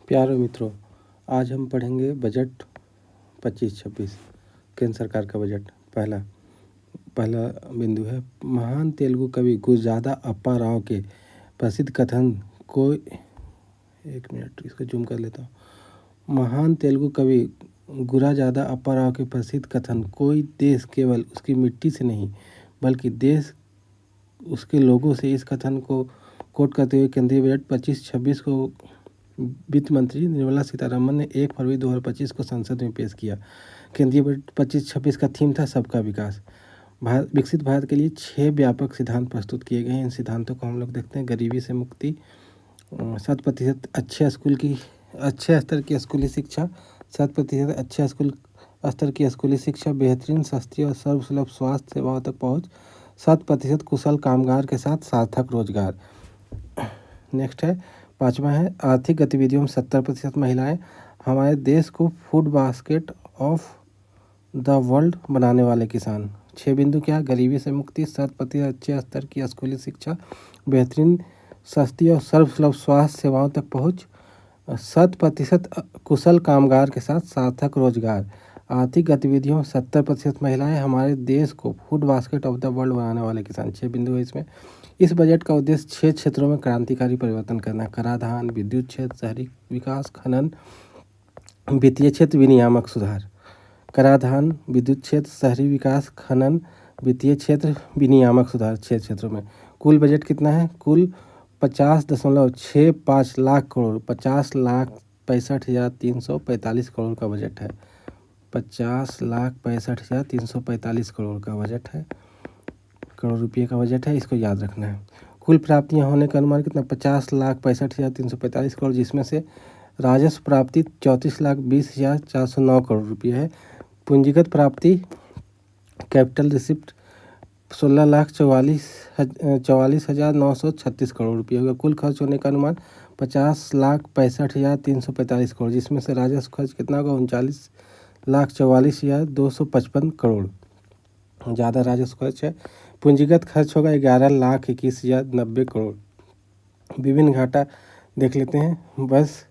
प्यारे मित्रों, आज हम पढ़ेंगे बजट 25-26 केंद्र सरकार का बजट। पहला बिंदु है, महान तेलुगु कवि गुरजादा अप्पा राव के प्रसिद्ध कथन कोई, एक मिनट इसको जूम कर लेता हूँ। महान तेलुगु कवि गुरजादा अप्पा राव के प्रसिद्ध कथन कोई देश केवल उसकी मिट्टी से नहीं बल्कि देश उसके लोगों से, इस कथन को कोट करते हुए केंद्रीय बजट 25-26 को वित्त मंत्री निर्मला सीतारमण ने 1 फरवरी 2025 को संसद में पेश किया। केंद्रीय बजट 25-26 का थीम था सबका विकास। विकसित भारत के लिए 6 व्यापक सिद्धांत प्रस्तुत किए गए हैं। इन सिद्धांतों को हम लोग देखते हैं। गरीबी से मुक्ति, 100% अच्छे स्तर की स्कूली शिक्षा, 100% अच्छे स्तर की स्कूली शिक्षा, बेहतरीन, सस्ती और सर्वसुलभ स्वास्थ्य सेवाओं तक पहुँच, 100% कुशल कामगार के साथ सार्थक रोजगार। नेक्स्ट है 5वां है, आर्थिक गतिविधियों में 70% महिलाएं, हमारे देश को food basket of the world बनाने वाले किसान। 6 बिंदु क्या, गरीबी से मुक्ति, 100% अच्छे स्तर की स्कूली शिक्षा, बेहतरीन, सस्ती और सर्वसुलभ स्वास्थ्य सेवाओं तक पहुँच, 100% कुशल कामगार के साथ सार्थक रोजगार। आर्थिक गतिविधियों में 70% महिलाएं, हमारे देश को food basket of the world बनाने वाले किसान। 6 बिंदु है इसमें। इस बजट का उद्देश्य 6 क्षेत्रों में क्रांतिकारी परिवर्तन करना है। कराधान, विद्युत क्षेत्र, शहरी विकास, खनन, वित्तीय क्षेत्र, विनियामक सुधार। कराधान, विद्युत क्षेत्र, शहरी विकास, खनन, वित्तीय क्षेत्र, विनियामक सुधार, 6 क्षेत्रों में। कुल बजट कितना है? कुल 50.65 लाख करोड़, 50,65,345 करोड़ का बजट है। 50,65,345 करोड़ का बजट है, करोड़ रुपये का बजट है, इसको याद रखना है। कुल प्राप्तियां होने का अनुमान कितना? 50,65,345 करोड़, जिसमें से राजस्व प्राप्ति 34,20,409 करोड़ रुपये है। पूंजीगत प्राप्ति कैपिटल रिसिप्ट 16,44,936 करोड़ रुपये होगा। कुल खर्च होने का अनुमान 50,65,345 करोड़, जिसमें से राजस्व खर्च कितना होगा? 39,44,255 करोड़, ज़्यादा राजस्व खर्च है। पूंजीगत खर्च होगा 11,21,090 करोड़। विभिन्न घाटा देख लेते हैं। बस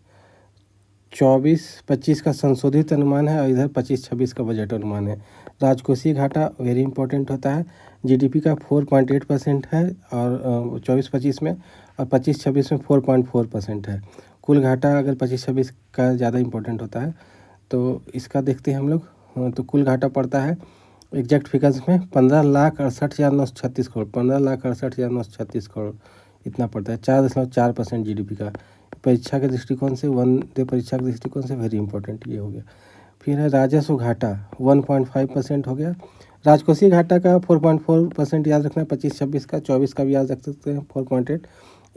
24-25 का संशोधित अनुमान है और इधर 25-26 का बजट अनुमान है। राजकोषीय घाटा वेरी इंपॉर्टेंट होता है। जीडीपी का 4.8% है और 24-25 में, और 25-26 में 4.4% है। कुल घाटा अगर 25-26 का ज़्यादा इंपॉर्टेंट होता है तो इसका देखते हैं हम लोग। तो कुल घाटा पड़ता है एग्जैक्ट फिगर्स में 15,68,936 करोड़, 15,68,936 करोड़ इतना पड़ता है। 4.4% जीडीपी का। परीक्षा के दृष्टिकोण से, वनडे परीक्षा के दृष्टिकोण से वेरी इंपॉर्टेंट ये हो गया। फिर है राजस्व घाटा 1.5% हो गया। राजकोषीय घाटा का 4.4% याद रखना है 25-26 का। 24 का भी याद रख सकते हैं 4.8,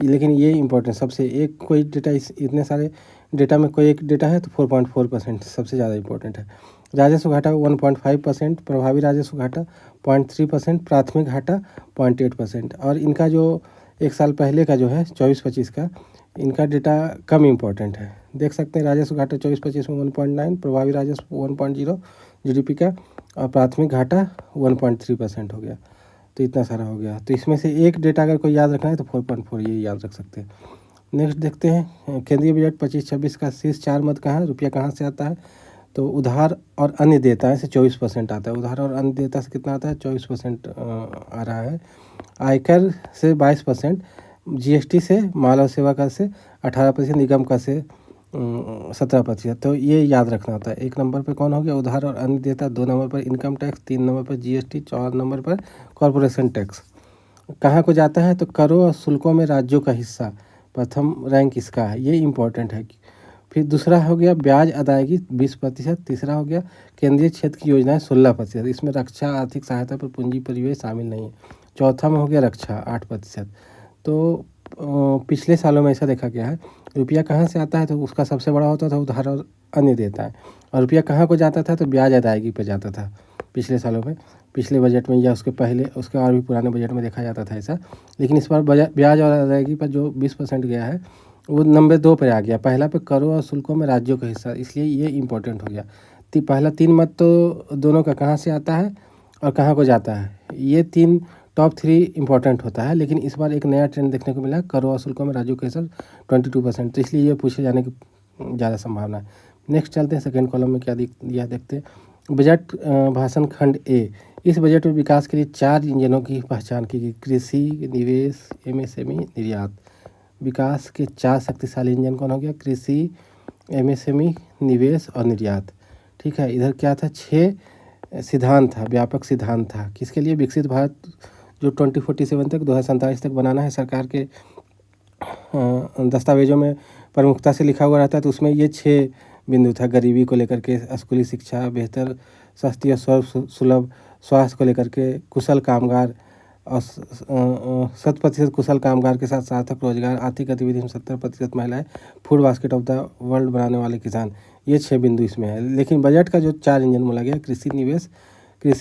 लेकिन ये इंपॉर्टेंट सबसे, एक कोई डेटा इतने सारे डेटा में कोई एक डेटा है तो 4.4% सबसे ज़्यादा इंपॉर्टेंट है। राजस्व घाटा 1.5%, प्रभावी राजस्व घाटा 0.3%, प्राथमिक घाटा 0.8%। और इनका जो एक साल पहले का जो है 24-25 का, इनका डेटा कम इम्पोर्टेंट है। देख सकते हैं राजस्व घाटा 24-25 में 1.9, प्रभावी राजस्व 1.0 जीडीपी का, और प्राथमिक घाटा 1.3% हो गया। तो इतना सारा हो गया। तो इसमें से एक डेटा अगर कोई याद रखना है तो 4.4 ये याद रख सकते हैं। नेक्स्ट देखते हैं केंद्रीय बजट 25-26 का शीर्ष 4 मद कहाँ है, रुपया कहाँ से आता है? तो उधार और अन्य देयताएं से 24% आता है। उधार और अन्य देयता से कितना आता है? 24% आ रहा है। आयकर से 22%, जीएसटी से, माल और सेवा कर से 18%, निगम कर से 17%। तो ये याद रखना होता है। 1 नंबर पर कौन हो गया? उधार और अन्य देयता, 2 नंबर पर इनकम टैक्स, 3 नंबर पर जीएसटी, 4 नंबर पर कॉरपोरेशन टैक्स। कहाँ को जाता है? तो करों और शुल्कों में राज्यों का हिस्सा, प्रथम रैंक इसका है, ये इंपॉर्टेंट है। फिर दूसरा हो गया ब्याज अदायगी 20%। तीसरा हो गया केंद्रीय क्षेत्र की योजनाएं 16%, इसमें रक्षा, आर्थिक सहायता पर पूंजी परिव्यय शामिल नहीं है। चौथा में हो गया रक्षा 8%। तो पिछले सालों में ऐसा देखा गया है, रुपया कहाँ से आता है तो उसका सबसे बड़ा होता था उधार और अन्य देता है, और रुपया कहाँ को जाता था तो ब्याज अदायगी पर जाता था पिछले सालों में। पिछले बजट में या उसके पहले, उसके और भी पुराने बजट में देखा जाता था ऐसा। लेकिन इस बार ब्याज और अदायगी पर जो 20% गया है वो नंबर 2 पर आ गया। पहला पे करों और शुल्कों में राज्यों का हिस्सा, इसलिए ये इंपॉर्टेंट हो गया। पहला 3 मत तो दोनों का कहाँ से आता है और कहाँ को जाता है, ये 3 टॉप 3 इंपॉर्टेंट होता है। लेकिन इस बार एक नया ट्रेंड देखने को मिला, करों और शुल्कों में राज्यों का हिस्सा 22%, तो इसलिए ये पूछे जाने की ज़्यादा संभावना है। नेक्स्ट चलते हैं सेकंड कॉलम में क्या दिया देखते हैं। बजट भाषण खंड ए। इस बजट में विकास के लिए 4 इंजनों की पहचान की गई। कृषि, निवेश, एमएसएमई, निर्यात। विकास के 4 शक्तिशाली इंजन कौन हो गया? कृषि, एमएसएमई, निवेश और निर्यात। ठीक है, इधर क्या था? 6 सिद्धांत था, व्यापक सिद्धांत था। किसके लिए? विकसित भारत जो 2047 तक 2047 तक बनाना है, सरकार के दस्तावेजों में प्रमुखता से लिखा हुआ रहता है। तो उसमें ये 6 बिंदु था। गरीबी को लेकर के, स्कूली शिक्षा, बेहतर सस्ती और सुलभ स्वास्थ्य को लेकर के, कुशल कामगार और 100% कुशल कामगार के साथ सार्थक रोजगार, आर्थिक गतिविधि में 70% महिलाएं, food basket of the world बनाने वाले किसान। ये 6 बिंदु इसमें है। लेकिन बजट का जो 4 इंजन बोला गया, कृषि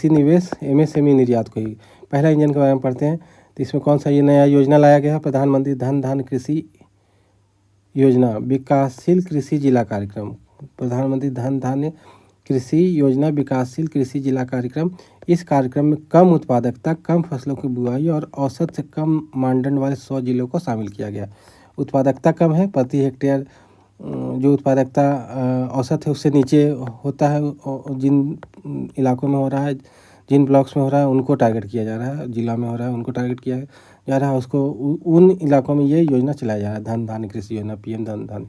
निवेश, एमएसएमई, निर्यात को ही। पहला इंजन के बारे में पढ़ते हैं। तो इसमें कौन सा ये नया योजना लाया गया है? प्रधानमंत्री धन धान्य कृषि योजना, विकासशील कृषि जिला कार्यक्रम। प्रधानमंत्री धन धान्य कृषि योजना, विकासशील कृषि जिला कार्यक्रम। इस कार्यक्रम में कम उत्पादकता, कम फसलों की बुआई और औसत से कम मानदंड वाले 100 जिलों को शामिल किया गया। उत्पादकता कम है, प्रति हेक्टेयर जो उत्पादकता औसत है उससे नीचे होता है। जिन इलाकों में हो रहा है, जिन ब्लॉक्स में हो रहा है, उनको टारगेट किया जा रहा है। जिला में हो रहा है, उनको टारगेट किया जा रहा है। उसको उन इलाकों में ये योजना चलाया जा रहा है, धन धान्य कृषि योजना, पीएम धन धान्य।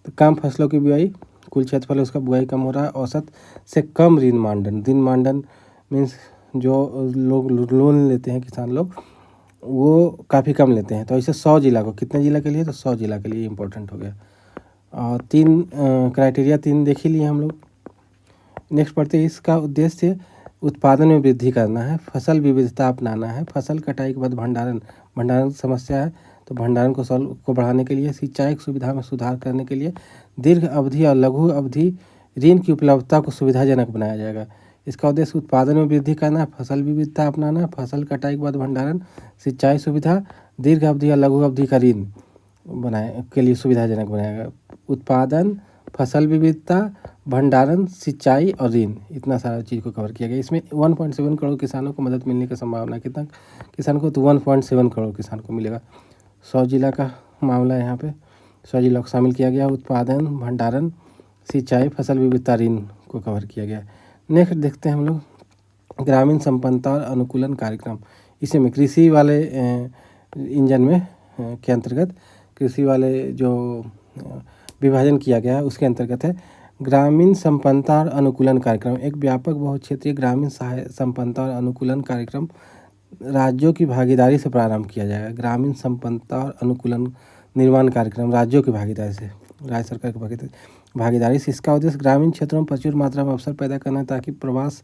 तो कम फसलों की बुआई, कुल क्षेत्रफल उसका बुआई कम हो रहा है। औसत से कम ऋण मानदंड, ऋण मानदंड मीन्स जो लोग लोन लेते हैं किसान लोग, वो काफ़ी कम लेते हैं। तो ऐसे 100 जिला को, कितने जिला के लिए? तो 100 जिला के लिए इम्पोर्टेंट हो गया। और 3 क्राइटेरिया 3 देख ही लिए हम लोग। नेक्स्ट पढ़ते हैं। इसका उद्देश्य उत्पादन में वृद्धि करना है, फसल विविधता अपनाना है, फसल कटाई के बाद भंडारण समस्या है तो भंडारण को बढ़ाने के लिए, सिंचाई सुविधा में सुधार करने के लिए, दीर्घ अवधि और लघु अवधि ऋण की उपलब्धता को सुविधाजनक बनाया जाएगा। इसका उद्देश्य उत्पादन में वृद्धि करना, फसल विविधता अपनाना, फसल कटाई के बाद भंडारण, सिंचाई सुविधा, दीर्घ अवधि और लघु अवधि का ऋण के लिए सुविधाजनक बनाएगा। उत्पादन, फसल विविधता, भंडारण, सिंचाई और ऋण, इतना सारा चीज़ को कवर किया गया। इसमें 1.7 करोड़ किसानों को मदद मिलने की संभावना है। कितना किसान को? तो 1.7 करोड़ किसान को मिलेगा। 100 जिला का मामला है यहाँ पे, 100 जिला को शामिल किया गया। उत्पादन, भंडारण, सिंचाई, फसल विविधता, ऋण को कवर किया गया। नेक्स्ट देखते हैं हम लोग ग्रामीण संपन्नता और अनुकूलन कार्यक्रम। इसी में कृषि वाले इंजन में के अंतर्गत, कृषि वाले जो विभाजन किया गया है उसके अंतर्गत है ग्रामीण संपन्नता और अनुकूलन कार्यक्रम। एक व्यापक बहुक्षेत्रीय ग्रामीण संपन्नता और अनुकूलन कार्यक्रम राज्यों की भागीदारी से प्रारंभ किया जाएगा। ग्रामीण संपन्नता और अनुकूलन निर्माण कार्यक्रम राज्यों की भागीदारी से, राज्य सरकार की भागीदारी से। इसका उद्देश्य ग्रामीण क्षेत्रों में प्रचुर मात्रा में अवसर पैदा करना है ताकि प्रवास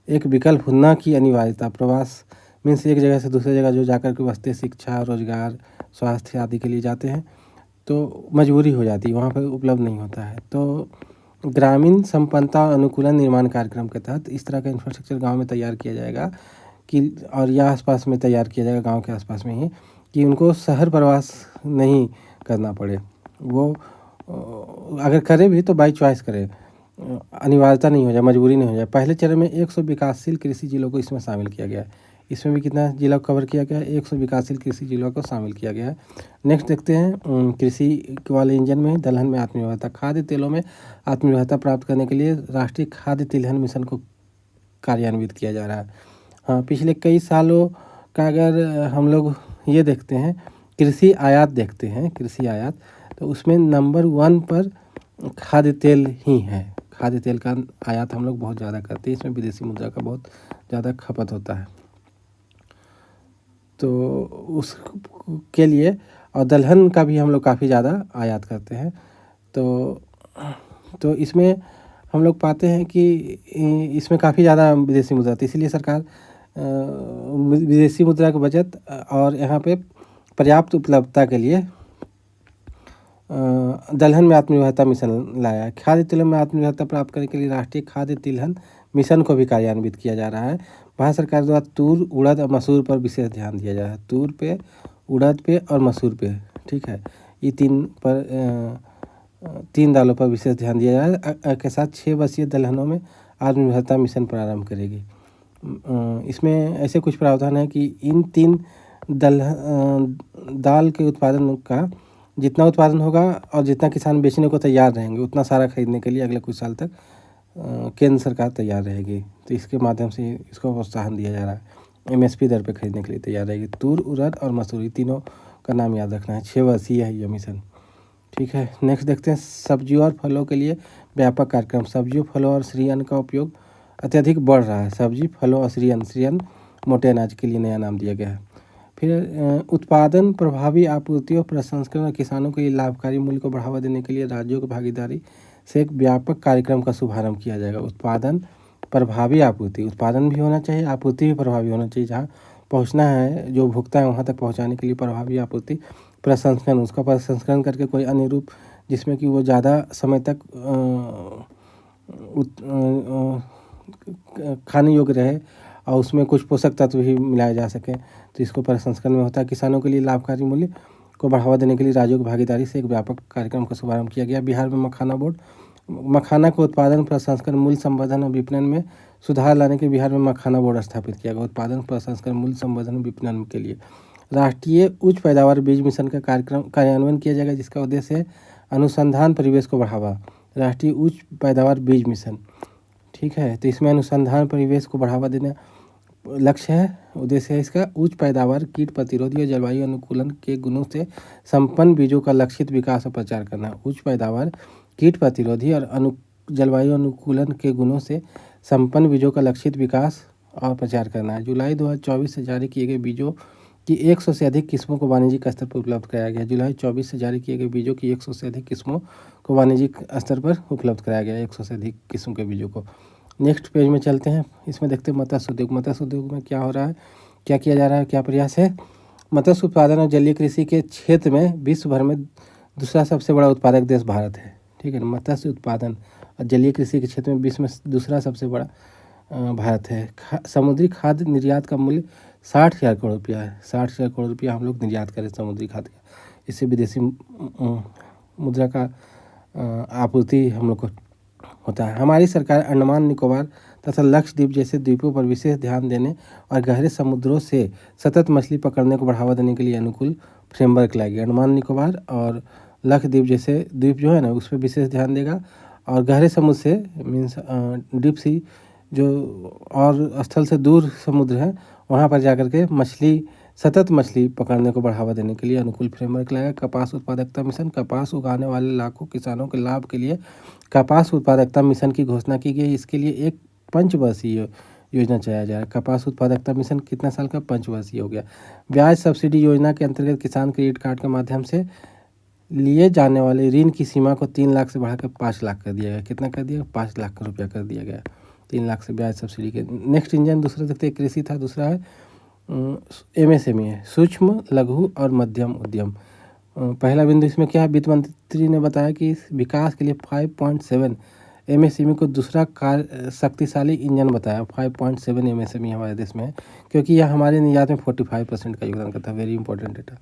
एक विकल्प न की अनिवार्यता। प्रवास मीन्स एक जगह से दूसरी जगह जो जाकर के बसते, शिक्षा, रोजगार, स्वास्थ्य आदि के लिए जाते हैं तो मजबूरी हो जाती है, वहाँ पर उपलब्ध नहीं होता है। तो ग्रामीण संपन्नता और अनुकूलन निर्माण कार्यक्रम के तहत इस तरह का इंफ्रास्ट्रक्चर गांव में तैयार किया जाएगा कि, और या आसपास में तैयार किया जाएगा, गांव के आसपास में ही, कि उनको शहर प्रवास नहीं करना पड़े। वो अगर करे भी तो बाई चॉइस करे, अनिवार्यता नहीं हो जाए, मजबूरी नहीं हो जाए। पहले चरण में 100 विकासशील कृषि जिलों को इसमें शामिल किया गया है। इसमें भी कितना जिला कवर किया गया है? 100 विकासशील कृषि जिलों को शामिल किया गया है। नेक्स्ट देखते हैं कृषि वाले इंजन में दलहन में आत्मनिर्भरता। खाद्य तेलों में आत्मनिर्भरता प्राप्त करने के लिए राष्ट्रीय खाद्य तिलहन मिशन को कार्यान्वित किया जा रहा है। हाँ, पिछले कई सालों का अगर हम लोग ये देखते हैं, कृषि आयात देखते हैं, कृषि आयात, तो उसमें नंबर 1 पर खाद्य तेल ही है। खाद्य तेल का आयात हम लोग बहुत ज़्यादा करते हैं। इसमें विदेशी मुद्रा का बहुत ज़्यादा खपत होता है, तो उसके लिए, और दलहन का भी हम लोग काफ़ी ज़्यादा आयात करते हैं। तो इसमें हम लोग पाते हैं कि इसमें काफ़ी ज़्यादा विदेशी मुद्रा थी, इसीलिए सरकार विदेशी मुद्रा की बचत और यहाँ पे पर्याप्त उपलब्धता के लिए दलहन में आत्मनिर्भरता मिशन लाया है। खाद्य तेलों में आत्मनिर्भरता प्राप्त करने के लिए राष्ट्रीय खाद्य तिलहन मिशन को भी कार्यान्वित किया जा रहा है। भारत सरकार द्वारा तूर, उड़द और मसूर पर विशेष ध्यान दिया जा रहा है। तूर पे, उड़द पे और मसूर पे, ठीक है, ये 3 दालों पर विशेष ध्यान दिया जा रहा है। के साथ 6 वर्षीय दलहनों में आत्मनिर्भरता मिशन प्रारंभ करेगी। इसमें ऐसे कुछ प्रावधान है कि इन 3 दाल के उत्पादन का जितना उत्पादन होगा और जितना किसान बेचने को तैयार रहेंगे उतना सारा खरीदने के लिए अगले कुछ साल तक केंद्र सरकार तैयार रहेगी। तो इसके माध्यम से इसको प्रोत्साहन दिया जा रहा है। एमएसपी दर पे खरीदने के लिए तैयार रहेगी। तूर, उड़द और मसूरी तीनों का नाम याद रखना है। 6 वर्षीय है ये मिशन। ठीक है, नेक्स्ट देखते हैं सब्जियों और फलों के लिए व्यापक कार्यक्रम। सब्जियों, फलों और श्री अन्न का उपयोग अत्यधिक बढ़ रहा है। सब्जी, फलों और श्री अन्न मोटे अनाज के लिए नया नाम दिया गया है। फिर उत्पादन, प्रभावी आपूर्ति और प्रसंस्करण और किसानों के लिए लाभकारी मूल्य को बढ़ावा देने के लिए राज्यों की भागीदारी से एक व्यापक कार्यक्रम का शुभारंभ किया जाएगा। उत्पादन, प्रभावी आपूर्ति, उत्पादन भी होना चाहिए, आपूर्ति भी प्रभावी होना चाहिए। जहाँ पहुँचना है, जो भुगता है वहाँ तक पहुँचाने के लिए प्रभावी आपूर्ति। प्रसंस्करण, उसका प्रसंस्करण करके कोई अन्य रूप जिसमें कि वो ज़्यादा समय तक खाने योग्य रहे और उसमें कुछ पोषक तत्व भी मिलाए जा सकें, तो इसको प्रसंस्करण में होता है। किसानों के लिए लाभकारी मूल्य को बढ़ावा देने के लिए राज्यों की भागीदारी से एक व्यापक कार्यक्रम का शुभारंभ किया गया। बिहार में मखाना बोर्ड, मखाना को उत्पादन, प्रसंस्करण, मूल्य संवर्धन और विपणन में सुधार लाने के बिहार में मखाना बोर्ड स्थापित किया गया। उत्पादन, प्रसंस्करण, मूल्य संवर्धन, विपणन के लिए राष्ट्रीय उच्च पैदावार बीज मिशन का कार्यक्रम कार्यान्वयन किया जाएगा, जिसका उद्देश्य है अनुसंधान परिवेश को बढ़ावा। राष्ट्रीय उच्च पैदावार बीज मिशन, ठीक है, तो इसमें अनुसंधान परिवेश को बढ़ावा देना लक्ष्य है, उद्देश्य है इसका। उच्च पैदावार, कीट प्रतिरोधी और जलवायु अनुकूलन के गुणों से संपन्न बीजों का लक्षित विकास और प्रचार करना। उच्च पैदावार, कीट प्रतिरोधी और जलवायु अनुकूलन के गुणों से संपन्न बीजों का लक्षित विकास और प्रचार करना है। जुलाई 2024 से जारी किए गए बीजों की 100 से अधिक किस्मों को वाणिज्यिक स्तर पर उपलब्ध कराया गया। जुलाई 24 से जारी किए गए बीजों की 100 से अधिक किस्मों को वाणिज्यिक स्तर पर उपलब्ध कराया गया। 100 से अधिक किस्म के बीजों को। नेक्स्ट पेज में चलते हैं, इसमें देखते हैं मत्स्य उद्योग। मत्स्य उद्योग में क्या हो रहा है, क्या किया जा रहा है, क्या प्रयास है। मत्स्य उत्पादन और जलीय कृषि के क्षेत्र में विश्व भर में दूसरा सबसे बड़ा उत्पादक देश भारत है। ठीक है, मत्स्य उत्पादन और जलीय कृषि के क्षेत्र में विश्व में दूसरा सबसे बड़ा भारत है। समुद्री खाद्य निर्यात का मूल्य 60,000 करोड़ रुपया है। 60,000 करोड़ रुपया हम लोग निर्यात करें समुद्री खाद्य का। इससे विदेशी मुद्रा का आपूर्ति हम लोग को होता है। हमारी सरकार अंडमान निकोबार तथा लक्षद्वीप जैसे द्वीपों पर विशेष ध्यान देने और गहरे समुद्रों से सतत मछली पकड़ने को बढ़ावा देने के लिए अनुकूल फ्रेमवर्क लाएगी। अंडमान निकोबार और लक्षद्वीप जैसे द्वीप जो है ना, उस पर विशेष ध्यान देगा और गहरे समुद्र से मीन्स डीप सी जो और स्थल से दूर समुद्र है वहाँ पर जाकर के सतत मछली पकड़ने को बढ़ावा देने के लिए अनुकूल फ्रेमवर्क लाएगा। कपास उत्पादकता मिशन, कपास उगाने वाले लाखों किसानों के लाभ के लिए कपास उत्पादकता मिशन की घोषणा की गई। इसके लिए एक पंचवर्षीय योजना चलाया जाएगा। कपास उत्पादकता मिशन कितना साल का, 5 वर्षीय हो गया। ब्याज सब्सिडी योजना के अंतर्गत किसान क्रेडिट कार्ड के माध्यम से लिए जाने वाले ऋण की सीमा को 3 लाख से बढ़ाकर 5 लाख कर दिया गया। कितना कर दिया, 5 लाख रुपया कर दिया गया। 3 लाख से ब्याज सब्सिडी के। नेक्स्ट इंजन दूसरा देखते हैं, कृषि था। दूसरा है एमएसएमई है, सूक्ष्म लघु और मध्यम उद्यम। पहला बिंदु इसमें क्या है, वित्त मंत्री ने बताया कि इस विकास के लिए 5.7 एमएसएमई को दूसरा शक्तिशाली इंजन बताया। 5.7 एमएसएमई हमारे देश में है, क्योंकि यह हमारे निर्यात में 45% का योगदान करता है। वेरी इंपॉर्टेंट डेटा,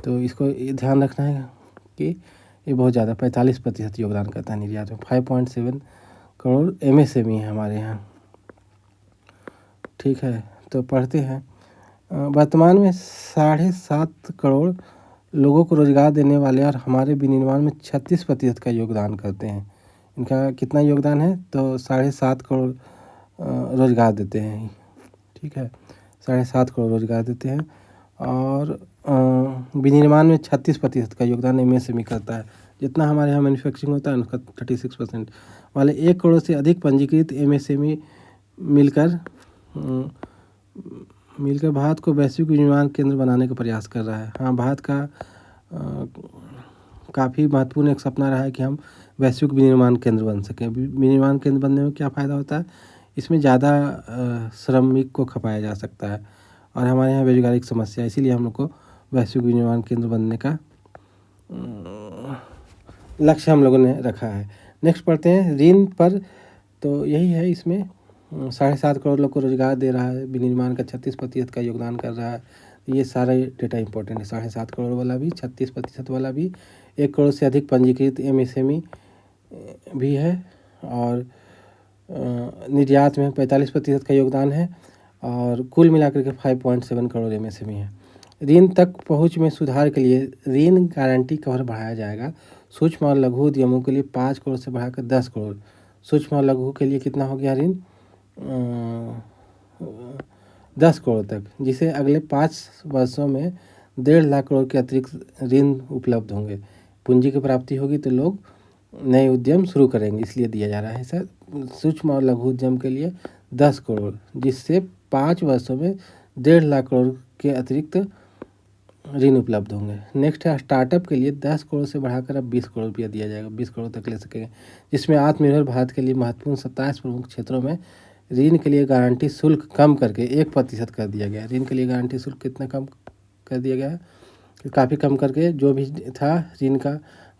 तो इसको ध्यान रखना है कि ये बहुत ज़्यादा 45% योगदान करता है निर्यात में। 5.7 करोड़ एमएसएमई है हमारे यहाँ। ठीक है, तो पढ़ते हैं। वर्तमान में 7.5 करोड़ लोगों को रोजगार देने वाले और हमारे विनिर्माण में 36% का योगदान करते हैं। इनका कितना योगदान है, तो 7.5 करोड़ रोजगार देते हैं। ठीक है, 7.5 करोड़ रोजगार देते हैं और विनिर्माण में 36% का योगदान एमएसएमई करता है। जितना हमारे यहाँ मैन्युफैक्चरिंग होता है उसका 36% वाले 1 करोड़ से अधिक पंजीकृत एमएसएमई मिलकर भारत को वैश्विक विनिर्माण केंद्र बनाने का प्रयास कर रहा है। हाँ, भारत का काफ़ी महत्वपूर्ण एक सपना रहा है कि हम वैश्विक विनिर्माण केंद्र बन सकें। विनिर्माण केंद्र बनने में क्या फ़ायदा होता है, इसमें ज़्यादा श्रमिक को खपाया जा सकता है और हमारे यहाँ बेरोजगारी की समस्या है, इसीलिए हम लोग को वैश्विक विनिर्माण केंद्र बनने का लक्ष्य हम लोगों ने रखा है। नेक्स्ट पढ़ते हैं ऋण पर, तो यही है, इसमें 7.5 करोड़ लोग को रोजगार दे रहा है, विनिर्माण का 36% का योगदान कर रहा है। ये सारा डेटा इंपॉर्टेंट है। 7.5 करोड़ वाला भी, 36% वाला भी, 1 करोड़ से अधिक पंजीकृत एमएसएमई भी है और निर्यात में 45% का योगदान है और कुल मिलाकर के 5.7 करोड़ एमएसएमई है। ऋण तक पहुंच में सुधार के लिए ऋण गारंटी कवर बढ़ाया जाएगा। सूक्ष्म और लघु उद्यमों के लिए 5 करोड़ से बढ़ाकर 10 करोड़। सूक्ष्म और लघु के लिए कितना हो गया ऋण? 10 करोड़ तक, जिसे अगले 5 वर्षों में 1.5 लाख करोड़ के अतिरिक्त ऋण उपलब्ध होंगे। पूंजी की प्राप्ति होगी तो लोग नए उद्यम शुरू करेंगे, इसलिए दिया जा रहा है सर। सूक्ष्म और लघु उद्यम के लिए 10 करोड़, जिससे 5 वर्षों में 1.5 लाख करोड़ के अतिरिक्त ऋण उपलब्ध होंगे। नेक्स्ट है स्टार्टअप के लिए 10 करोड़ से बढ़ाकर अब 20 करोड़ रुपया दिया जाएगा, 20 करोड़ तक ले सकेंगे, जिसमें आत्मनिर्भर भारत के लिए महत्वपूर्ण 27 प्रमुख क्षेत्रों में ऋण के लिए गारंटी शुल्क कम करके 1% कर दिया गया है। ऋण के लिए गारंटी शुल्क कितना कम कर दिया गया है? काफ़ी कम करके जो भी था ऋण का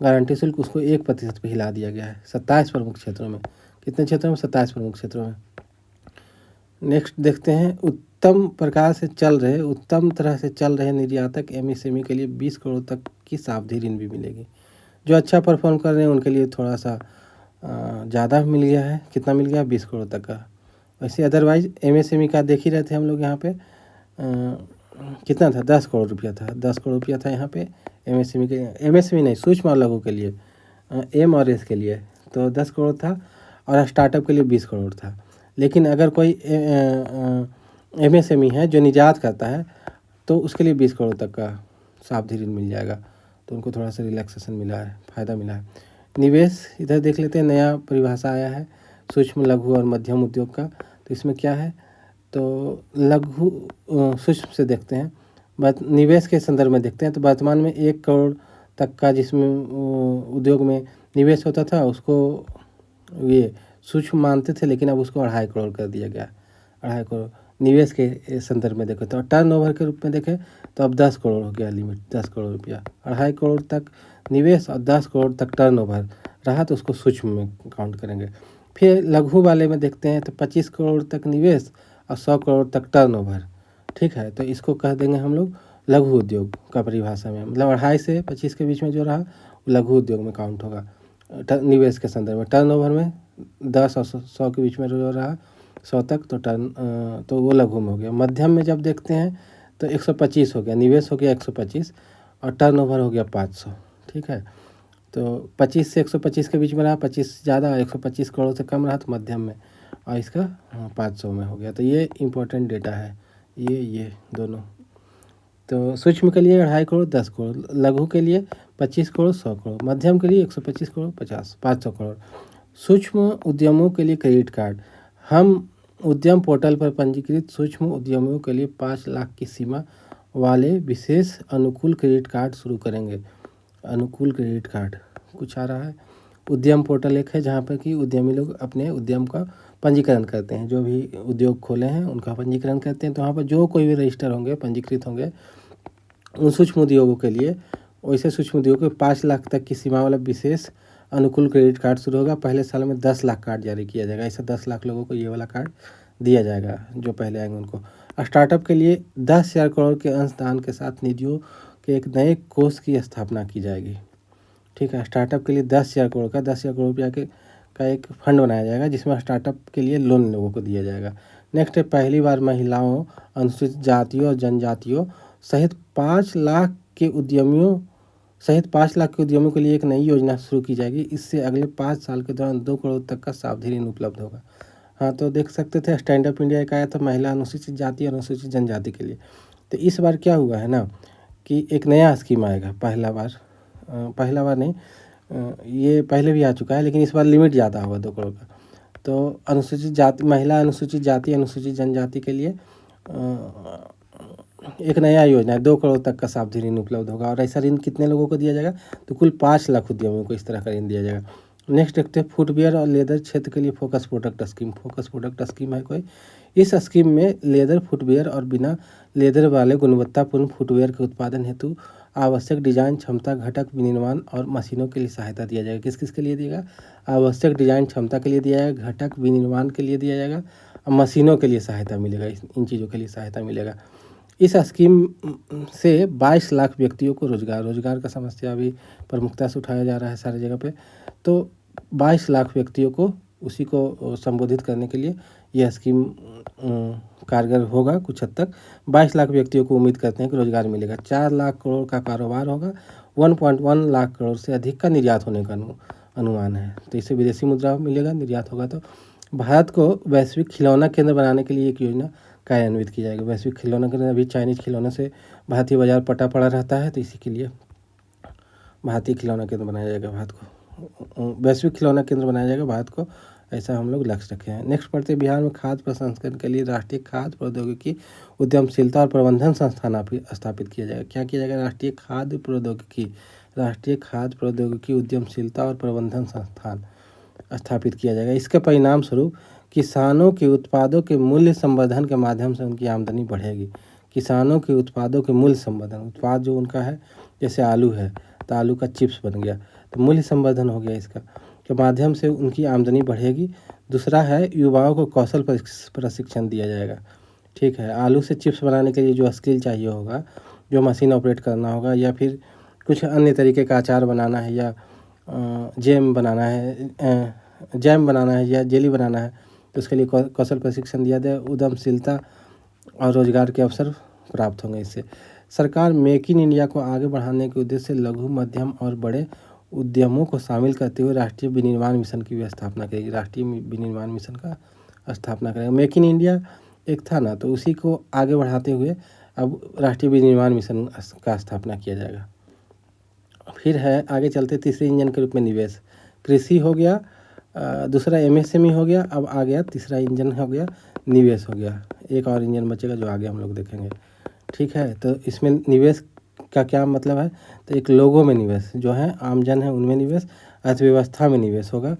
गारंटी शुल्क उसको 1% पे हिला दिया गया है 27 प्रमुख क्षेत्रों में। कितने क्षेत्रों में? 27 प्रमुख क्षेत्रों में। नेक्स्ट देखते हैं उत्तम तरह से चल रहे निर्यातक एमएसएमई के लिए 20 करोड़ तक की सावधि ऋण भी मिलेगी। जो अच्छा परफॉर्म कर रहे हैं उनके लिए थोड़ा सा ज़्यादा मिल गया है। कितना मिल गया? 20 करोड़ तक का। वैसे अदरवाइज एमएसएमई का देख ही रहे थे हम लोग यहाँ पे कितना था? 10 करोड़ रुपया था। 10 करोड़ रुपया था यहाँ पे एमएसएमई नहीं, सूक्ष्म और लघु के लिए, एम और एस के लिए तो 10 करोड़ था और स्टार्टअप के लिए 20 करोड़ था। लेकिन अगर कोई एमएसएमई है जो निर्यात करता है तो उसके लिए 20 करोड़ तक का सावधि ऋण मिल जाएगा, तो उनको थोड़ा सा रिलैक्सेशन मिला है, फ़ायदा मिला है। निवेश इधर देख लेते हैं, नया परिभाषा आया है सूक्ष्म लघु और मध्यम उद्योग का। तो इसमें क्या है? तो लघु सूक्ष्म से देखते हैं, निवेश के संदर्भ में देखते हैं। तो वर्तमान में 1 करोड़ तक का जिसमें उद्योग में निवेश होता था उसको ये सूक्ष्म मानते थे, लेकिन अब उसको 2.5 करोड़ कर दिया गया। 2.5 करोड़ निवेश के संदर्भ में देखें तो टर्नओवर के रूप में देखें तो अब 10 करोड़ हो गया लिमिट, 10 करोड़ रुपया। 2.5 करोड़ तक निवेश और 10 करोड़ तक टर्नओवर रहा तो उसको सूक्ष्म में काउंट करेंगे। फिर लघु वाले में देखते हैं तो 25 करोड़ तक निवेश और 100 करोड़ तक टर्नओवर, ठीक है। तो इसको कह देंगे हम लोग लघु उद्योग का परिभाषा में, मतलब 2.5 से 25 के बीच में जो रहा वो लघु उद्योग में काउंट होगा निवेश के संदर्भ में। टर्नओवर में 10 और 100 के बीच में जो रहा 100 तक तो वो लघु में हो गया। मध्यम में जब देखते हैं तो 125 हो गया, निवेश हो गया 125 और टर्नओवर हो गया 500, ठीक है। तो 25 से 125 के बीच में रहा, 25 ज़्यादा 125 करोड़ से कम रहा तो मध्यम में, और इसका 500 में हो गया। तो ये इम्पोर्टेंट डेटा है, ये दोनों। तो सूक्ष्म के लिए 2.5 करोड़ 10 करोड़, लघु के लिए 25 करोड़ 100 करोड़, मध्यम के लिए 125 करोड़ 500 करोड़। सूक्ष्म उद्यमों के लिए क्रेडिट कार्ड, हम उद्यम पोर्टल पर पंजीकृत सूक्ष्म उद्यमियों के लिए 5 लाख की सीमा वाले विशेष अनुकूल क्रेडिट कार्ड शुरू करेंगे। अनुकूल क्रेडिट कार्ड कुछ आ रहा है। उद्यम पोर्टल एक है जहाँ पर कि उद्यमी लोग अपने उद्यम का पंजीकरण करते हैं, जो भी उद्योग खोले हैं उनका पंजीकरण करते हैं। तो वहाँ पर जो कोई भी रजिस्टर होंगे, पंजीकृत होंगे, उन सूक्ष्म उद्योगों के लिए, वैसे सूक्ष्म उद्योगों के 5 लाख तक की सीमा वाला विशेष अनुकूल क्रेडिट कार्ड शुरू होगा। पहले साल में 10 लाख कार्ड जारी किया जाएगा। ऐसे 10 लाख लोगों को ये वाला कार्ड दिया जाएगा जो पहले आएंगे उनको। स्टार्टअप के लिए 10,000 करोड़ के अंशदान के साथ निधियों के एक नए कोष की स्थापना की जाएगी, ठीक है। स्टार्टअप के लिए 10,000 करोड़ रुपया का एक फंड बनाया जाएगा जिसमें स्टार्टअप के लिए लोन लोगों को दिया जाएगा। नेक्स्ट है, पहली बार महिलाओं, अनुसूचित जातियों और जनजातियों सहित 5 लाख के उद्यमियों के लिए एक नई योजना शुरू की जाएगी। इससे अगले 5 साल के दौरान 2 करोड़ तक का सावधि ऋण उपलब्ध होगा। हाँ, तो देख सकते थे स्टैंड अप इंडिया का आया था महिला, अनुसूचित जाति और अनुसूचित जनजाति के लिए। तो इस बार क्या हुआ है ना कि एक नया स्कीम आएगा, पहला बार नहीं, ये पहले भी आ चुका है, लेकिन इस बार लिमिट ज़्यादा होगा 2 करोड़ का। तो अनुसूचित जाति, महिला, अनुसूचित जाति, अनुसूचित जनजाति के लिए एक नया योजना है, 2 करोड़ तक का सावधि ऋण उपलब्ध होगा। और ऐसा ऋण कितने लोगों को दिया जाएगा? तो कुल 5 लाख उद्यमियों को इस तरह का ऋण दिया जाएगा। नेक्स्ट देखते हैं, फुटवियर और लेदर क्षेत्र के लिए फोकस प्रोडक्ट स्कीम है कोई। इस स्कीम में लेदर फुटवियर और बिना लेदर वाले गुणवत्तापूर्ण फुटवियर के उत्पादन हेतु आवश्यक डिजाइन क्षमता, घटक विनिर्माण और मशीनों के लिए सहायता दिया जाएगा। किस किस के लिए दिएगा? आवश्यक डिजाइन क्षमता के लिए दिया जाएगा, घटक विनिर्माण के लिए दिया जाएगा और मशीनों के लिए सहायता मिलेगा। इन चीज़ों के लिए सहायता मिलेगा। इस स्कीम से 22 लाख व्यक्तियों को रोजगार का समस्या भी प्रमुखता से उठाया जा रहा है सारी जगह पे। तो 22 लाख व्यक्तियों को उसी को संबोधित करने के लिए यह स्कीम कारगर होगा कुछ हद तक। 22 लाख व्यक्तियों को उम्मीद करते हैं कि रोजगार मिलेगा। 4 लाख करोड़ का कारोबार होगा। 1.1 लाख करोड़ से अधिक का निर्यात होने का अनुमान है। तो इससे विदेशी मुद्रा मिलेगा, निर्यात होगा। तो भारत को वैश्विक खिलौना केंद्र बनाने के लिए एक योजना कार्यान्वित की जाएगी। वैश्विक खिलौना केंद्र, अभी चाइनीज खिलौनों से भारतीय बाजार पटा पड़ा रहता है, तो इसी के लिए भारतीय खिलौना केंद्र बनाया जाएगा। भारत को वैश्विक खिलौना केंद्र बनाया जाएगा भारत को, ऐसा हम लोग लक्ष्य रखे हैं। नेक्स्ट पढ़ते हैं, बिहार में खाद्य प्रसंस्करण के लिए राष्ट्रीय खाद्य प्रौद्योगिकी उद्यमशीलता और प्रबंधन संस्थान स्थापित किया जाएगा। क्या किया जाएगा? राष्ट्रीय खाद्य प्रौद्योगिकी उद्यमशीलता और प्रबंधन संस्थान स्थापित किया जाएगा। इसके परिणाम स्वरूप किसानों के उत्पादों के मूल्य संवर्धन के माध्यम से उनकी आमदनी बढ़ेगी। किसानों के उत्पादों के मूल्य संवर्धन, उत्पाद जो उनका है, जैसे आलू है तो आलू का चिप्स बन गया, तो मूल्य संवर्धन हो गया, इसका के माध्यम से उनकी आमदनी बढ़ेगी। दूसरा है, युवाओं को कौशल प्रशिक्षण दिया जाएगा। ठीक है, आलू से चिप्स बनाने के लिए जो स्किल चाहिए होगा, जो मशीन ऑपरेट करना होगा, या फिर कुछ अन्य तरीके का अचार बनाना है, या जैम बनाना है या जेली बनाना है, तो उसके लिए कौशल प्रशिक्षण दिया जाए। उद्यमशीलता और रोजगार के अवसर प्राप्त होंगे इससे। सरकार मेक इन इंडिया को आगे बढ़ाने के उद्देश्य से लघु, मध्यम और बड़े उद्यमों को शामिल करते हुए राष्ट्रीय विनिर्माण मिशन की भी स्थापना करेगी। राष्ट्रीय विनिर्माण मिशन का स्थापना करेगा। मेक इन इंडिया एक था ना, तो उसी को आगे बढ़ाते हुए अब राष्ट्रीय विनिर्माण मिशन का स्थापना किया जाएगा। फिर है, आगे चलते तीसरे इंजन के रूप में निवेश। कृषि हो गया, दूसरा एमएसएमई हो गया, अब आ गया तीसरा इंजन हो गया निवेश हो गया। एक और इंजन बचेगा जो आगे हम लोग देखेंगे। ठीक है, तो इसमें निवेश का क्या मतलब है? तो एक लोगों में निवेश जो है, आमजन है उनमें निवेश, अर्थव्यवस्था में निवेश होगा।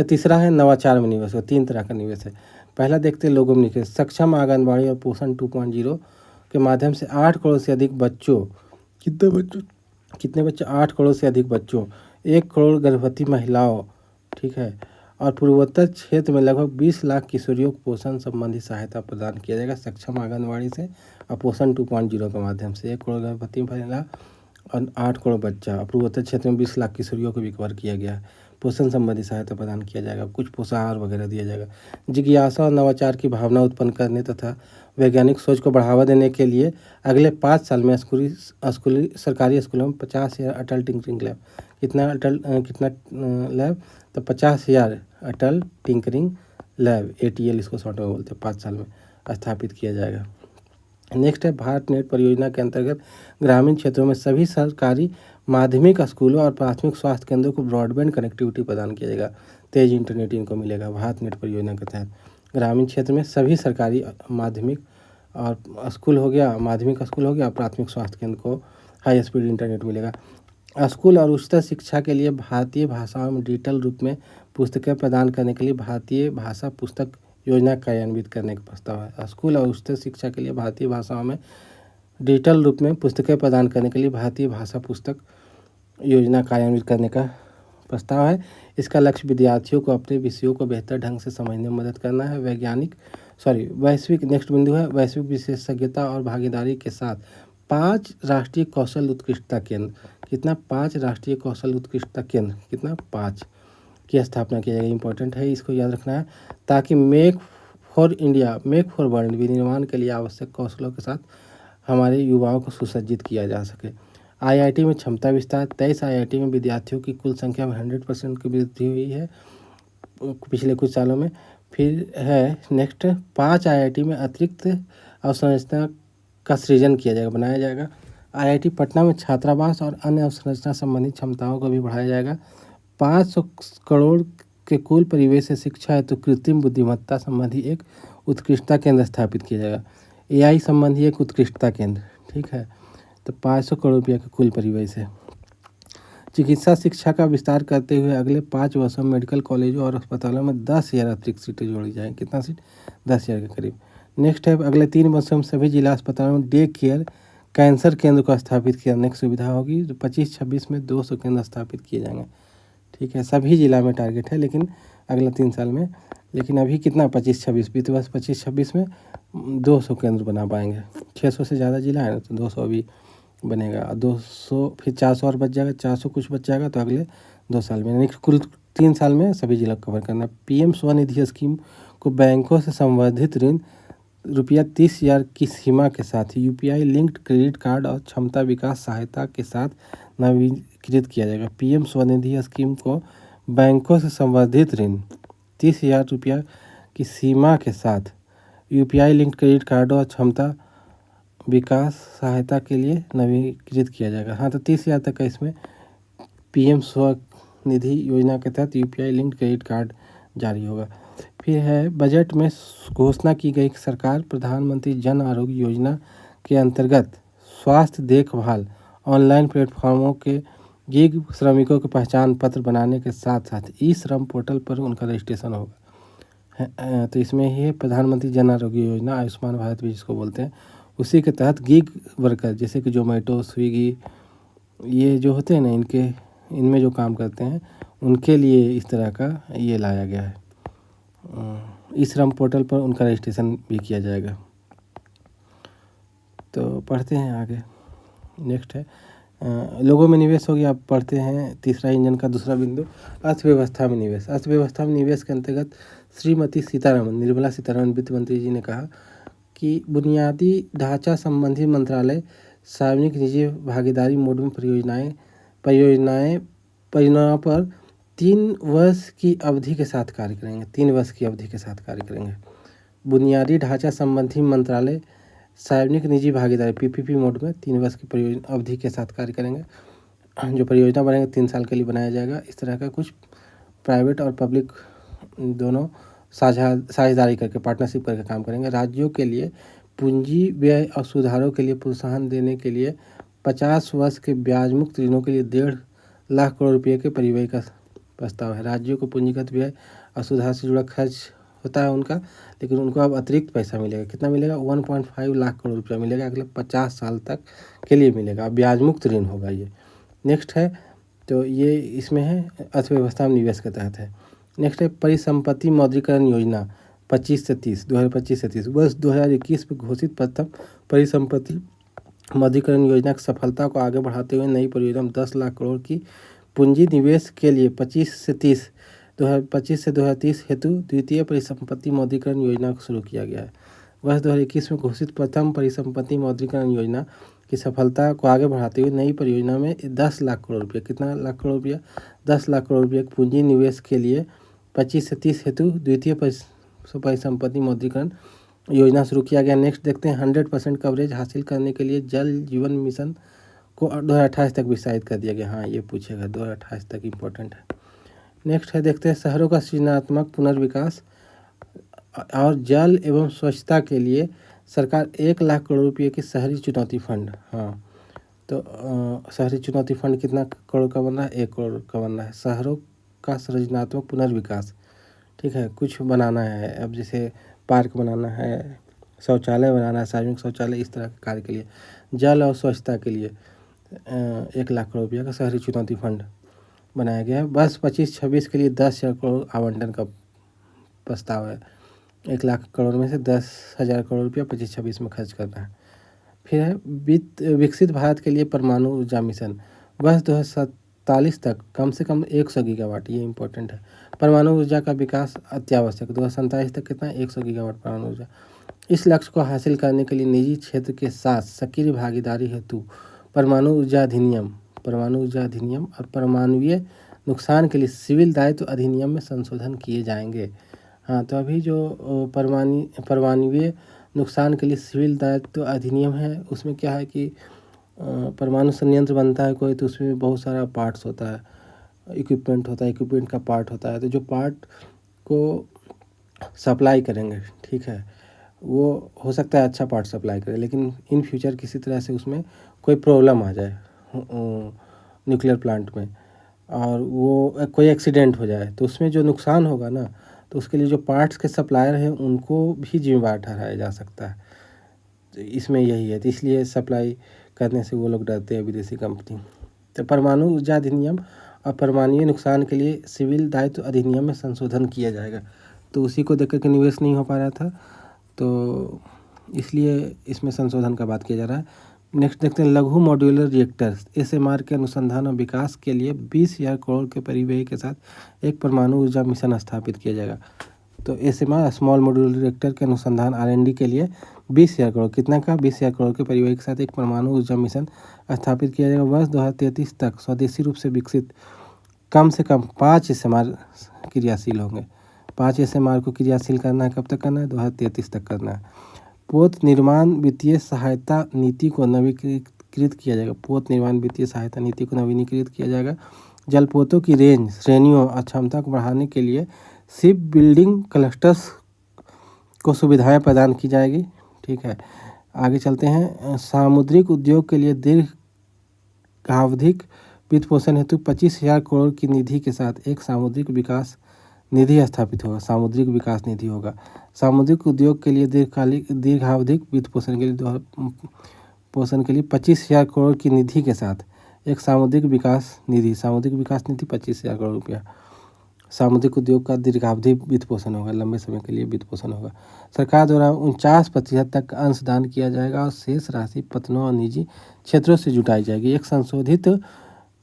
तीसरा है नवाचार में निवेश होगा। 3 तरह का निवेश है। पहला देखते हैं लोगों में निवेश। सक्षम आंगनबाड़ी और पोषण 2.0 के माध्यम से 8 करोड़ से अधिक बच्चों, कितने बच्चों? 8 करोड़ से अधिक बच्चों, 1 करोड़ गर्भवती महिलाओं, ठीक है, और पूर्वोत्तर क्षेत्र में लगभग 20 लाख किशोरियों को पोषण संबंधी सहायता प्रदान किया जाएगा सक्षम आंगनबाड़ी से और पोषण 2.0 के माध्यम से। 1 करोड़ गर्भवती महिला और 8 करोड़ बच्चा, पूर्वोत्तर क्षेत्र में 20 लाख किशोरियों को भी कवर किया गया है। पोषण संबंधी सहायता प्रदान किया जाएगा, कुछ पोषाहार वगैरह दिया जाएगा। जिज्ञासा और नवाचार की भावना उत्पन्न करने तथा वैज्ञानिक सोच को बढ़ावा देने के लिए अगले 5 साल में सरकारी स्कूलों में 50,000 अटल टिंकरिंग लैब, कितना लैब? तो 50,000 अटल टिंकरिंग लैब, ATL इसको शॉर्ट में बोलते हैं, 5 साल में स्थापित किया जाएगा। नेक्स्ट है, भारत नेट परियोजना के अंतर्गत ग्रामीण क्षेत्रों में सभी सरकारी माध्यमिक स्कूलों और प्राथमिक स्वास्थ्य केंद्रों को ब्रॉडबैंड कनेक्टिविटी प्रदान किया जाएगा। तेज इंटरनेट इनको मिलेगा भारत नेट परियोजना के तहत। ग्रामीण क्षेत्र में सभी सरकारी माध्यमिक और स्कूल हो गया, माध्यमिक स्कूल हो गया, प्राथमिक स्वास्थ्य केंद्र को हाई स्पीड इंटरनेट मिलेगा। स्कूल और उच्चतर शिक्षा के लिए भारतीय भाषाओं में डिजिटल रूप में पुस्तकें प्रदान करने के लिए भारतीय भाषा पुस्तक योजना कार्यान्वित करने का प्रस्ताव है। स्कूल और उच्चतर शिक्षा के लिए भारतीय भाषाओं में डिजिटल रूप में पुस्तकें प्रदान करने के लिए भारतीय भाषा पुस्तक योजना कार्यान्वित करने का प्रस्ताव है। इसका लक्ष्य विद्यार्थियों को अपने विषयों को बेहतर ढंग से समझने में मदद करना है। वैश्विक नेक्स्ट बिंदु है, वैश्विक विशेषज्ञता और भागीदारी के साथ 5 राष्ट्रीय कौशल उत्कृष्टता केंद्र, कितना? 5 राष्ट्रीय कौशल उत्कृष्टता केंद्र, कितना? 5 की स्थापना की जाएगी। इंपॉर्टेंट है, इसको याद रखना है, ताकि make for India, make for world विनिर्माण के लिए आवश्यक कौशलों के साथ हमारे युवाओं को सुसज्जित किया जा सके। IIT में क्षमता विस्तार। 23 IIT में विद्यार्थियों की कुल संख्या में 100% की वृद्धि हुई है पिछले कुछ सालों में। फिर है नेक्स्ट, 5 IIT में अतिरिक्त अवसंरचना का सृजन किया जाएगा, बनाया जाएगा। IIT पटना में छात्रावास और अन्य अवसंरचना संबंधी क्षमताओं को भी बढ़ाया जाएगा। 500 करोड़ के कुल परिवेश से शिक्षा हेतु कृत्रिम बुद्धिमत्ता संबंधी एक उत्कृष्टता केंद्र स्थापित किया जाएगा। AI संबंधी एक उत्कृष्टता केंद्र, ठीक है, तो 500 करोड़ रुपया के कुल परिवेश है। चिकित्सा शिक्षा का विस्तार करते हुए अगले 5 वर्षों में मेडिकल कॉलेजों और अस्पतालों में 10,000 अतिरिक्त सीटें जोड़ी जाएंगी। कितना सीट? 10,000 के करीब। नेक्स्ट है, अगले 3 वर्षों में सभी जिला अस्पतालों में डे केयर कैंसर केंद्र को स्थापित करने की सुविधा होगी। 25-26 में 200 केंद्र स्थापित किए जाएंगे। ठीक है, सभी जिला में टारगेट है, लेकिन अगले 3 साल में। लेकिन अभी कितना? 25-26, बीते वर्ष 25-26 में 200 केंद्र बना पाएंगे। 600 से ज़्यादा जिला है तो 200 अभी बनेगा, 200 फिर 400 और बच जाएगा, 400 कुछ बच जाएगा, तो अगले 2 साल में, यानी कुल 3 साल में सभी जिला कवर करना। PM स्वनिधि स्कीम को बैंकों से संवर्धित ऋण रुपया 30,000 की सीमा के साथ यूपीआई लिंक्ड क्रेडिट कार्ड और क्षमता विकास सहायता के साथ नवीनीकृत किया जाएगा। पीएम स्वनिधि स्कीम को बैंकों से संबंधित ऋण 30,000 रुपया की सीमा के साथ यूपीआई लिंक्ड क्रेडिट कार्ड और क्षमता विकास सहायता के लिए नवीनीकृत किया जाएगा। हाँ, तो 30,000 तक का इसमें पीएम स्वनिधि योजना के तहत यूपीआई लिंक्ड क्रेडिट कार्ड जारी होगा। फिर है बजट में घोषणा की गई कि सरकार प्रधानमंत्री जन आरोग्य योजना के अंतर्गत स्वास्थ्य देखभाल ऑनलाइन प्लेटफॉर्मों के गिग श्रमिकों के पहचान पत्र बनाने के साथ साथ ई श्रम पोर्टल पर उनका रजिस्ट्रेशन होगा। तो इसमें ही प्रधानमंत्री जन आरोग्य योजना आयुष्मान भारत भी जिसको बोलते हैं, उसी के तहत गिग वर्कर जैसे कि जोमेटो स्विगी ये जो होते हैं ना, इनमें जो काम करते हैं उनके लिए इस तरह का ये लाया गया है। ई श्रम पोर्टल पर उनका रजिस्ट्रेशन भी किया जाएगा। तो पढ़ते हैं आगे। नेक्स्ट है लोगों में निवेश हो गया। आप पढ़ते हैं तीसरा इंजन का दूसरा बिंदु अर्थव्यवस्था में निवेश। अर्थव्यवस्था में निवेश के अंतर्गत श्रीमती सीतारमन निर्मला सीतारमन वित्त मंत्री जी ने कहा कि बुनियादी ढांचा संबंधी मंत्रालय सार्वजनिक निजी भागीदारी मोड में परियोजनाओं पर 3 वर्ष की अवधि के साथ कार्य करेंगे। 3 वर्ष की अवधि के साथ कार्य करेंगे। बुनियादी ढांचा संबंधी मंत्रालय सार्वजनिक निजी भागीदारी पीपीपी मोड में 3 वर्ष की परियोजना अवधि के साथ कार्य करेंगे। जो परियोजना बनेंगे 3 साल के लिए बनाया जाएगा। इस तरह का कुछ प्राइवेट और पब्लिक दोनों साझेदारी करके पार्टनरशिप करके काम करेंगे। राज्यों के लिए पूंजी व्यय और सुधारों के लिए प्रोत्साहन देने के लिए 50 वर्ष के ब्याज मुक्त ऋणों के लिए 1.5 लाख करोड़ रुपये के परिव्यय का प्रस्ताव है। राज्यों को पूंजीगत व्यय और सुधार से जुड़ा खर्च होता है उनका, लेकिन उनको अब अतिरिक्त पैसा मिलेगा। कितना मिलेगा? 1.5 लाख करोड़ रुपया मिलेगा। अगले 50 साल तक के लिए मिलेगा। ब्याज मुक्त ऋण होगा ये। नेक्स्ट है, तो ये इसमें है अर्थव्यवस्था में निवेश के तहत है। नेक्स्ट है परिसंपत्ति मौद्रीकरण योजना 25 से 30 2025 से 30 वर्ष 2021 में घोषित प्रथम परिसंपत्ति मौद्रीकरण योजना की सफलता को आगे बढ़ाते हुए नई परियोजना में 10 लाख करोड़ की पूंजी निवेश के लिए 2025 से 2030 हेतु द्वितीय परिसंपत्ति मौद्रीकरण योजना को शुरू किया गया है। वर्ष 2021 में घोषित प्रथम परिसंपत्ति मौद्रीकरण योजना की सफलता को आगे बढ़ाते हुए नई परियोजना में 10 लाख करोड़ रुपये कितना लाख करोड़ रुपया 10 लाख करोड़ रुपये पूंजी निवेश के लिए 25 से 30 हेतु द्वितीय परिसंपत्ति मौद्रीकरण योजना शुरू किया गया। नेक्स्ट देखते हैं 100% कवरेज हासिल करने के लिए जल जीवन मिशन को 2028 तक विस्तारित कर दिया गया। हाँ, ये पूछेगा 2028 तक इम्पोर्टेंट है। नेक्स्ट है देखते हैं शहरों का सृजनात्मक पुनर्विकास और जल एवं स्वच्छता के लिए सरकार 1 लाख करोड़ रुपये की शहरी चुनौती फंड। हाँ, तो शहरी चुनौती फंड कितना करोड़ का बन रहा है? 1 करोड़ का बन रहा है। शहरों का सृजनात्मक पुनर्विकास, ठीक है, कुछ बनाना है। अब जैसे पार्क बनाना है, शौचालय बनाना है, सार्वजनिक शौचालय, इस तरह के कार्य के लिए जल और स्वच्छता के लिए 1 लाख करोड़ रुपये का शहरी चुनौती फंड बनाया गया है। बस 25-26 के लिए 10,000 करोड़ आवंटन का प्रस्ताव है। 1 लाख करोड़ में से 10,000 करोड़ रुपया 25-26 में खर्च करना है। फिर है विकसित भारत के लिए परमाणु ऊर्जा मिशन वर्ष 2047 तक कम से कम 100 गीगावाट, ये इंपॉर्टेंट है। परमाणु ऊर्जा का विकास अत्यावश्यक। 2047 तक कितना? 100 गीगावाट परमाणु ऊर्जा। इस लक्ष्य को हासिल करने के लिए निजी क्षेत्र के साथ सक्रिय भागीदारी हेतु परमाणु ऊर्जा अधिनियम और परमाणुीय नुकसान के लिए सिविल दायित्व अधिनियम में संशोधन किए जाएंगे। हाँ, तो अभी जो परमाणुीय नुकसान के लिए सिविल दायित्व अधिनियम है, उसमें क्या है कि परमाणु संयंत्र बनता है कोई, तो उसमें बहुत सारा पार्ट्स होता है, इक्विपमेंट होता है, इक्विपमेंट का पार्ट होता है। तो जो पार्ट को सप्लाई करेंगे, ठीक है, वो हो सकता है अच्छा पार्ट सप्लाई करे, लेकिन इन फ्यूचर किसी तरह से उसमें कोई प्रॉब्लम आ जाए न्यूक्लियर प्लांट में और वो कोई एक्सीडेंट हो जाए, तो उसमें जो नुकसान होगा ना, तो उसके लिए जो पार्ट्स के सप्लायर हैं उनको भी जिम्मेदार ठहराया जा सकता है। तो इसमें यही है, तो इसलिए सप्लाई करने से वो लोग डरते हैं विदेशी कंपनी। तो परमाणु ऊर्जा अधिनियम और परमाणुीय नुकसान के लिए सिविल दायित्व अधिनियम में संशोधन किया जाएगा। तो उसी को देख कर निवेश नहीं हो पा रहा था, तो इसलिए इसमें संशोधन का बात किया जा रहा है। नेक्स्ट देखते हैं लघु मॉड्यूलर रिएक्टर्स एसएमआर के अनुसंधान और विकास के लिए 20,000 करोड़ के परिव्यय के साथ एक परमाणु ऊर्जा मिशन स्थापित किया जाएगा। तो SMR स्मॉल मॉड्यूलर रिएक्टर के अनुसंधान R&D के लिए 20,000 करोड़, कितना का 20,000 करोड़ के परिव्यय के साथ एक परमाणु ऊर्जा मिशन स्थापित किया जाएगा। वर्ष 2033 तक स्वदेशी रूप से विकसित कम से कम 5 SMR क्रियाशील होंगे। 5 SMR को क्रियाशील करना है, कब तक करना है? 2033 तक करना है। पोत निर्माण वित्तीय सहायता नीति को नवीनीकृत किया जाएगा। पोत निर्माण वित्तीय सहायता नीति को नवीनीकृत किया जाएगा। जलपोतों की रेंज, श्रेणियों और क्षमता को बढ़ाने के लिए शिप बिल्डिंग क्लस्टर्स को सुविधाएं प्रदान की जाएगी। ठीक है, आगे चलते हैं। सामुद्रिक उद्योग के लिए दीर्घावधिक वित्त पोषण हेतु 25,000 करोड़ की निधि के साथ एक सामुद्रिक विकास निधि स्थापित होगा। सामुद्रिक विकास निधि होगा। सामुद्रिक उद्योग के लिए दीर्घावधिक वित्त पोषण के लिए 25,000 करोड़ की निधि के साथ एक सामुद्रिक विकास निधि 25,000 करोड़ रुपया। सामुद्रिक उद्योग का दीर्घावधि वित्त पोषण होगा, लंबे समय के लिए वित्त पोषण होगा। सरकार द्वारा 49% तक अंशदान किया जाएगा और शेष राशि पत्तनों और निजी क्षेत्रों से जुटाई जाएगी। एक संशोधित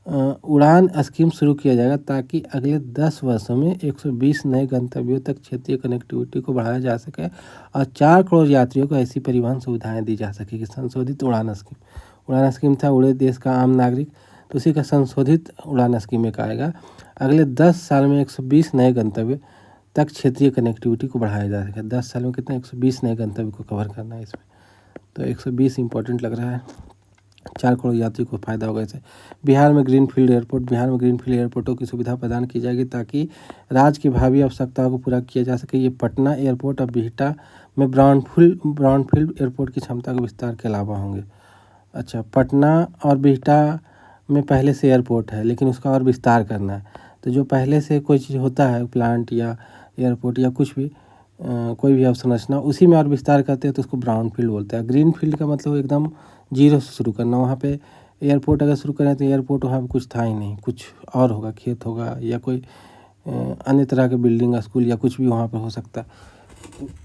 उड़ान स्कीम शुरू किया जाएगा ताकि अगले 10 वर्षों में 120 नए गंतव्यों तक क्षेत्रीय कनेक्टिविटी को बढ़ाया जा सके और 4 करोड़ यात्रियों को ऐसी परिवहन सुविधाएं दी जा सकेगी। संशोधित उड़ान स्कीम था उड़े देश का आम नागरिक, तो उसी का संशोधित उड़ान स्कीम एक आएगा। अगले 10 साल में 120 नए गंतव्य तक क्षेत्रीय कनेक्टिविटी को बढ़ाया जा सके। 10 साल में कितना? 120 नए गंतव्य को कवर करना है इसमें, तो 120 इंपॉर्टेंट लग रहा है। 4 करोड़ यात्री को फायदा होगा इससे। बिहार में ग्रीनफील्ड एयरपोर्टों की सुविधा प्रदान की जाएगी ताकि राज्य की भावी आवश्यकताओं को पूरा किया जा सके। ये पटना एयरपोर्ट और बिहटा में ब्राउनफील्ड एयरपोर्ट की क्षमता के विस्तार के अलावा होंगे। अच्छा, पटना और बिहटा में पहले से एयरपोर्ट है लेकिन उसका और विस्तार करना है। तो जो पहले से कोई चीज़ होता है, प्लांट या एयरपोर्ट या कुछ भी कोई भी अवसंरचना, उसी में और विस्तार करते हैं तो उसको ब्राउनफील्ड बोलते हैं। ग्रीनफील्ड का मतलब एकदम जीरो से शुरू करना। वहाँ पे एयरपोर्ट अगर शुरू करें तो एयरपोर्ट वहाँ पे कुछ था ही नहीं, कुछ और होगा, खेत होगा या कोई अन्य तरह के बिल्डिंग, स्कूल या कुछ भी वहाँ पे हो सकता है,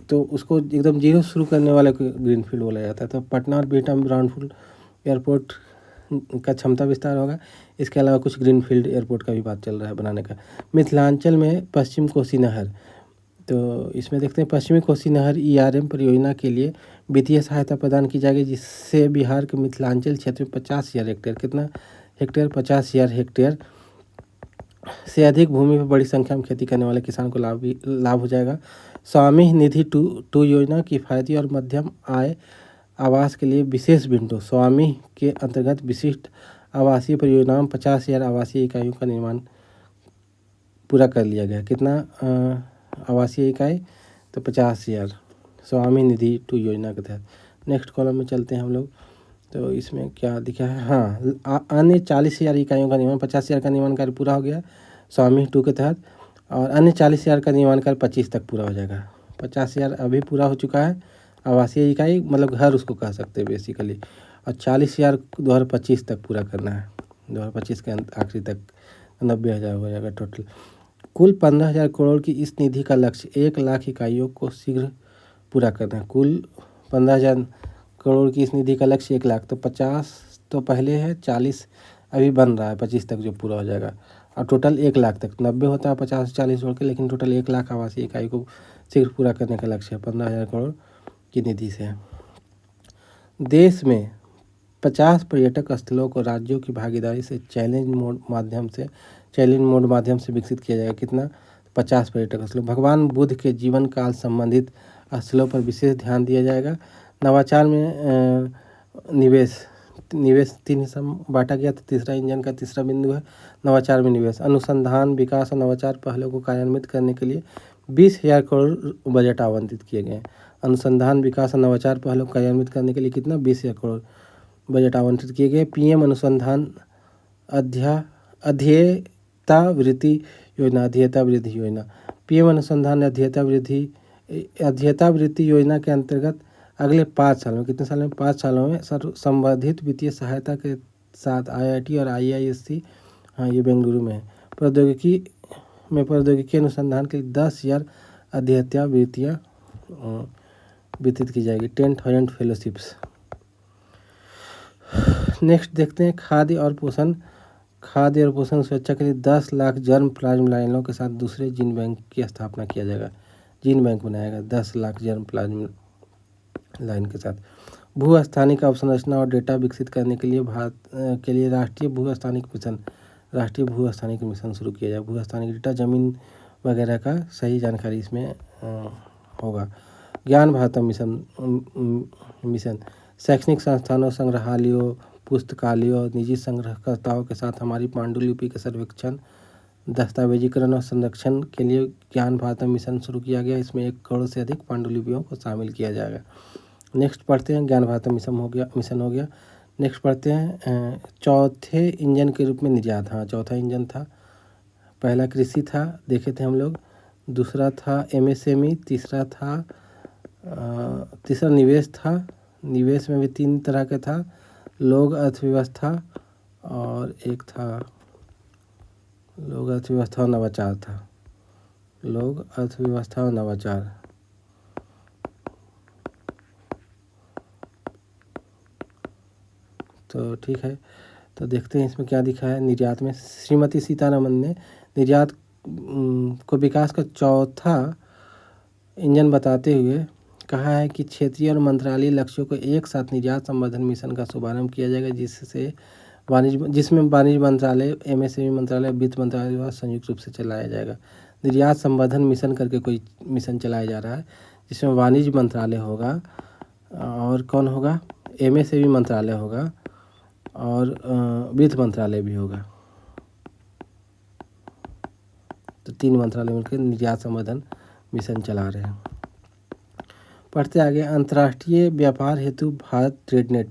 तो उसको एकदम जीरो शुरू करने वाले को ग्रीनफील्ड बोला जाता है। तो पटना और बिहटा में ब्राउनफील्ड एयरपोर्ट का क्षमता विस्तार होगा। इसके अलावा कुछ ग्रीनफील्ड एयरपोर्ट का भी बात चल रहा है बनाने का। मिथिलांचल में पश्चिम कोसी नहर, तो इसमें देखते हैं पश्चिमी कोसी नहर ERM परियोजना के लिए वित्तीय सहायता प्रदान की जाएगी, जिससे बिहार के मिथिलांचल क्षेत्र में 50,000 हेक्टेयर, कितना हेक्टेयर? 50,000 हेक्टेयर से अधिक भूमि पर बड़ी संख्या में खेती करने वाले किसान को लाभ हो जाएगा। स्वामी निधि 2 योजना किफायती और मध्यम आय आवास के लिए विशेष विंडो। स्वामी के अंतर्गत विशिष्ट आवासीय परियोजनाओं में 50,000 आवासीय इकाइयों का निर्माण पूरा कर लिया गया। कितना आवासीय इकाई? तो 50,000 स्वामी निधि 2 योजना के तहत। नेक्स्ट कॉलम में चलते हैं हम लोग, तो इसमें क्या दिखा है? हाँ, अन्य 40,000 इकाइयों का निर्माण, 50,000 का निर्माण कार्य पूरा हो गया स्वामी 2 के तहत, और अन्य 40,000 का निर्माण कार्य 25 तक पूरा हो जाएगा। 50,000 अभी पूरा हो चुका है आवासीय इकाई, मतलब घर उसको कह सकते हैं बेसिकली, और 40,000 2025 तक पूरा करना है। 2025 के आखिरी तक 90,000 हो जाएगा टोटल। कुल 15,000 करोड़ की इस निधि का लक्ष्य 1 लाख इकाइयों को शीघ्र पूरा करना है। कुल 15,000 करोड़ की इस निधि का लक्ष्य 1 लाख, तो 50 तो पहले है, 40 अभी बन रहा है, 25 तक जो पूरा हो जाएगा, और टोटल 1 लाख तक। 90 होता है 50 40 जोड़ के, लेकिन टोटल 1 लाख आवासीय इकाई को शीघ्र पूरा करने का लक्ष्य है 15,000 करोड़ की निधि से। देश में 50 पर्यटक स्थलों को राज्यों की भागीदारी से चैलेंज मोड माध्यम से विकसित किया जाएगा। कितना? 50 पर्यटक स्थलों। भगवान बुद्ध के जीवन काल संबंधित स्थलों पर विशेष ध्यान दिया जाएगा। नवाचार में निवेश 3 हिस्सा में बांटा गया, तो तीसरा इंजन का तीसरा बिंदु है नवाचार में निवेश। अनुसंधान विकास और नवाचार पहलों को कार्यान्वित करने के लिए 20,000 करोड़ बजट आवंटित किए गए हैं। अनुसंधान विकास और नवाचार पहलों को कार्यान्वित करने के लिए कितना? 20,000 करोड़ बजट आवंटित किए गए। PM अनुसंधान अध्येता वृद्धि योजना। PM अनुसंधान अध्येता वृद्धि योजना के अंतर्गत अगले 5 सालों में, कितने साल में? 5 सालों में संवर्धित वित्तीय सहायता के साथ IIT और IISc, हाँ ये बेंगलुरु में है, प्रौद्योगिकी अनुसंधान के लिए 10,000 अध्येता वृत्तियाँ वितरित की जाएगी। 10,000 फेलोशिप्स। नेक्स्ट देखते हैं खाद्य और पोषण सुरक्षा के लिए 10 लाख जर्म प्लाज्मा लाइनों के साथ दूसरे जीन बैंक की स्थापना किया जाएगा। जीन बैंक बनाएगा 10 लाख जर्म प्लाज्मा लाइन के साथ। भू स्थानिक अवसंरचना और डेटा विकसित करने के लिए भारत के लिए राष्ट्रीय भू स्थानिक मिशन शुरू किया जाए। भू स्थानिक डेटा जमीन वगैरह का सही जानकारी इसमें होगा। ज्ञान भारतम मिशन शैक्षणिक संस्थानों, संग्रहालयों, पुस्तकालयों और निजी संग्रहकर्ताओं के साथ हमारी पांडुलिपि के सर्वेक्षण, दस्तावेजीकरण और संरक्षण के लिए ज्ञान भारतम मिशन शुरू किया गया। इसमें 1 करोड़ से अधिक पांडुलिपियों को शामिल किया जाएगा। नेक्स्ट पढ़ते हैं, ज्ञान भारतम मिशन हो गया। नेक्स्ट पढ़ते हैं चौथे इंजन के रूप में निर्यात। हाँ, चौथा इंजन था। पहला कृषि था, देखे थे हम लोग। दूसरा था MSME। तीसरा निवेश था। निवेश में भी 3 तरह का था, लोक अर्थव्यवस्था और एक था लोक अर्थव्यवस्था और नवाचार था। लोक अर्थव्यवस्था और नवाचार। तो ठीक है, तो देखते हैं इसमें क्या दिखा है। निर्यात में श्रीमती सीतारमन ने निर्यात को विकास का चौथा इंजन बताते हुए कहा है कि क्षेत्रीय और मंत्रालयीय लक्ष्यों को एक साथ निर्यात संवर्धन मिशन का शुभारंभ किया जाएगा, जिसमें वाणिज्य मंत्रालय, MSME मंत्रालय, वित्त मंत्रालय द्वारा संयुक्त रूप से चलाया जाएगा। निर्यात संवर्धन मिशन करके कोई मिशन चलाया जा रहा है, जिसमें वाणिज्य मंत्रालय होगा और कौन होगा, MSME मंत्रालय होगा और वित्त मंत्रालय भी होगा। तो 3 मंत्रालय मिलकर निर्यात संवर्धन मिशन चला रहे हैं। पढ़ते आगे, अंतर्राष्ट्रीय व्यापार हेतु भारत ट्रेडनेट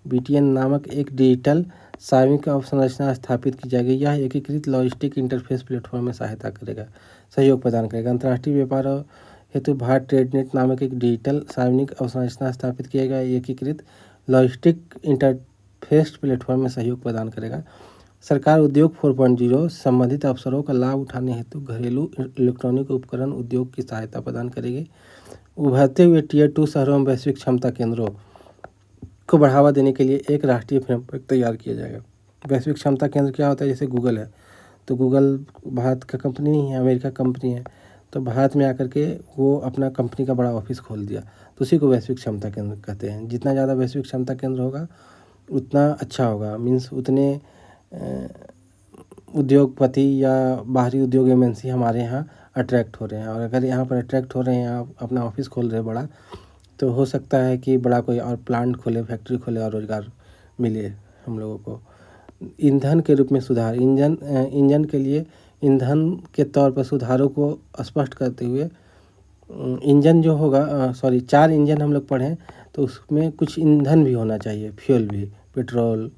BTN नामक एक डिजिटल सार्वजनिक अवसंरचना स्थापित की जाएगी। यह एकीकृत लॉजिस्टिक इंटरफेस प्लेटफॉर्म में सहयोग प्रदान करेगा। अंतर्राष्ट्रीय व्यापार हेतु भारत ट्रेडनेट नामक एक डिजिटल सार्वजनिक अवसंरचना स्थापित किया गया। एकीकृत लॉजिस्टिक इंटरफेस प्लेटफॉर्म में सहयोग प्रदान करेगा। सरकार उद्योग 4.0 संबंधित अवसरों का लाभ उठाने हेतु घरेलू इलेक्ट्रॉनिक उपकरण उद्योग की सहायता प्रदान करेगी। उभरते हुए Tier 2 शहरों में वैश्विक क्षमता केंद्रों को बढ़ावा देने के लिए एक राष्ट्रीय फ्रेमवर्क तैयार किया जाएगा। वैश्विक क्षमता केंद्र क्या होता है, जैसे गूगल है, तो गूगल भारत का कंपनी नहीं है, अमेरिका कंपनी है, तो भारत में आकर के वो अपना कंपनी का बड़ा ऑफिस खोल दिया, तो उसी को वैश्विक क्षमता केंद्र कहते हैं। जितना ज़्यादा वैश्विक क्षमता केंद्र होगा उतना अच्छा होगा, मीन्स उतने उद्योगपति या बाहरी उद्योग MNC हमारे यहाँ अट्रैक्ट हो रहे हैं। और अगर यहाँ पर अट्रैक्ट हो रहे हैं, यहाँ अपना ऑफिस खोल रहे हैं बड़ा, तो हो सकता है कि बड़ा कोई और प्लांट खोले, फैक्ट्री खोले और रोज़गार मिले हम लोगों को। ईंधन के रूप में सुधार, इंजन के लिए ईंधन के तौर पर सुधारों को स्पष्ट करते हुए इंजन जो होगा 4 इंजन हम लोग पढ़ें, तो उसमें कुछ ईंधन भी होना चाहिए, फ्यूल भी, पेट्रोल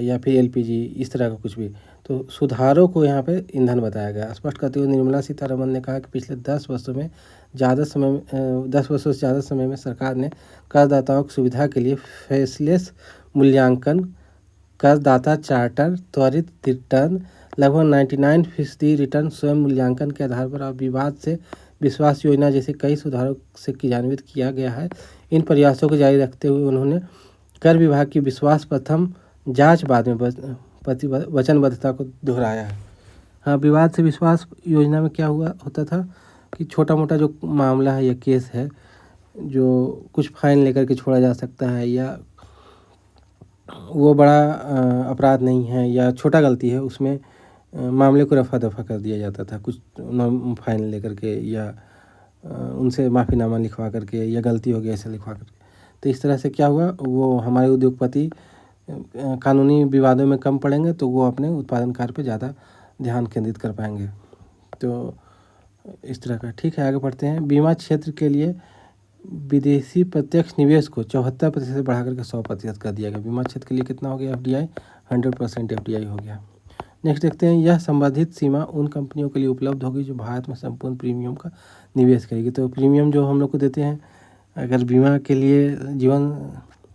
या फिर LPG, इस तरह का कुछ भी। तो सुधारों को यहाँ पे ईंधन बताया गया। स्पष्ट करते हुए निर्मला सीतारमन ने कहा कि पिछले 10 वर्षों से ज़्यादा समय में सरकार ने करदाताओं की सुविधा के लिए फेसलेस मूल्यांकन, करदाता चार्टर, त्वरित रिटर्न, लगभग 99% रिटर्न स्वयं मूल्यांकन के आधार पर और विवाद से विश्वास योजना जैसे कई सुधारों से क्रियान्वित किया गया है। इन प्रयासों को जारी रखते हुए उन्होंने कर विभाग की विश्वास प्रथम, जांच बाद में वचनबद्धता को दोहराया है। हाँ, विवाद से विश्वास योजना में क्या होता था कि छोटा मोटा जो मामला है या केस है, जो कुछ फाइन लेकर के छोड़ा जा सकता है, या वो बड़ा अपराध नहीं है या छोटा गलती है, उसमें मामले को रफा दफा कर दिया जाता था, कुछ फाइन लेकर के या उनसे माफ़ीनामा लिखवा करके, या गलती हो गई ऐसे लिखवा करके। तो इस तरह से क्या हुआ, वो हमारे उद्योगपति कानूनी विवादों में कम पड़ेंगे, तो वो अपने उत्पादन कार्य पे ज़्यादा ध्यान केंद्रित कर पाएंगे। तो इस तरह का, ठीक है, आगे बढ़ते हैं। बीमा क्षेत्र के लिए विदेशी प्रत्यक्ष निवेश को 74% बढ़ा करके 100% कर दिया गया। बीमा क्षेत्र के लिए कितना हो गया, FDI 100% FDI हो गया। नेक्स्ट देखते हैं, यह संवर्धित सीमा उन कंपनियों के लिए उपलब्ध होगी जो भारत में संपूर्ण प्रीमियम का निवेश करेगी। तो प्रीमियम जो हम लोग को देते हैं, अगर बीमा के लिए जीवन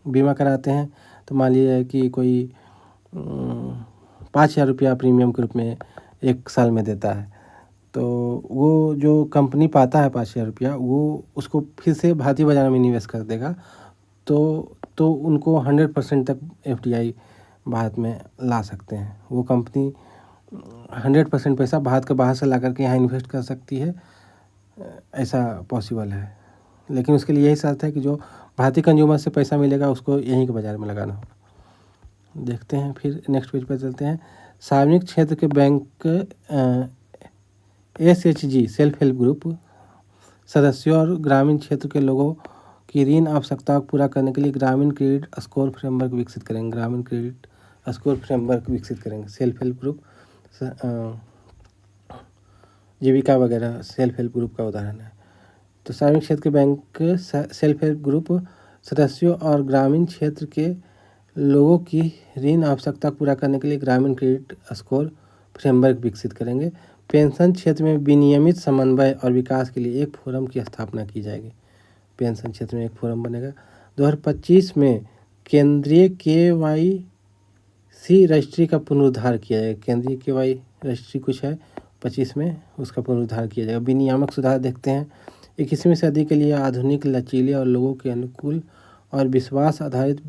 बीमा कराते हैं, तो मान लीजिए कि कोई 5,000 रुपया प्रीमियम के रूप में 1 साल में देता है, तो वो जो कंपनी पाता है 5,000 रुपया, वो उसको फिर से भारतीय बाजार में निवेश कर देगा, तो उनको 100% तक FDI भारत में ला सकते हैं। वो कंपनी 100% पैसा भारत के बाहर से ला करके यहाँ इन्वेस्ट कर सकती है, ऐसा पॉसिबल है। लेकिन उसके लिए यही शर्त है कि जो भारतीय कंज्यूमर से पैसा मिलेगा उसको यहीं के बाज़ार में लगाना होगा। देखते हैं फिर नेक्स्ट पेज पर चलते हैं। सार्वजनिक क्षेत्र के bank SHG self help group सदस्यों और ग्रामीण क्षेत्र के लोगों की ऋण आवश्यकताओं को पूरा करने के लिए ग्रामीण क्रेडिट स्कोर फ्रेमवर्क विकसित करेंगे। ग्रामीण क्रेडिट स्कोर फ्रेमवर्क विकसित करेंगे। सेल्फ हेल्प ग्रुप जीविका वगैरह सेल्फ हेल्प ग्रुप का उदाहरण है। तो सार्वजनिक क्षेत्र के बैंक सेल्फ हेल्प ग्रुप सदस्यों और ग्रामीण क्षेत्र के लोगों की ऋण आवश्यकता पूरा करने के लिए ग्रामीण क्रेडिट स्कोर फ्रेमवर्क विकसित करेंगे। पेंशन क्षेत्र में विनियमित समन्वय और विकास के लिए एक फोरम की स्थापना की जाएगी। पेंशन क्षेत्र में एक फोरम बनेगा। 2025 में केंद्रीय KYC रजिस्ट्री का पुनरुद्धार किया जाएगा। केंद्रीय KY रजिस्ट्री कुछ है 25 में, उसका पुनरुद्धार किया जाएगा। विनियामक सुधार देखते हैं। 21वीं सदी के लिए आधुनिक, लचीले और लोगों के अनुकूल और विश्वास आधारित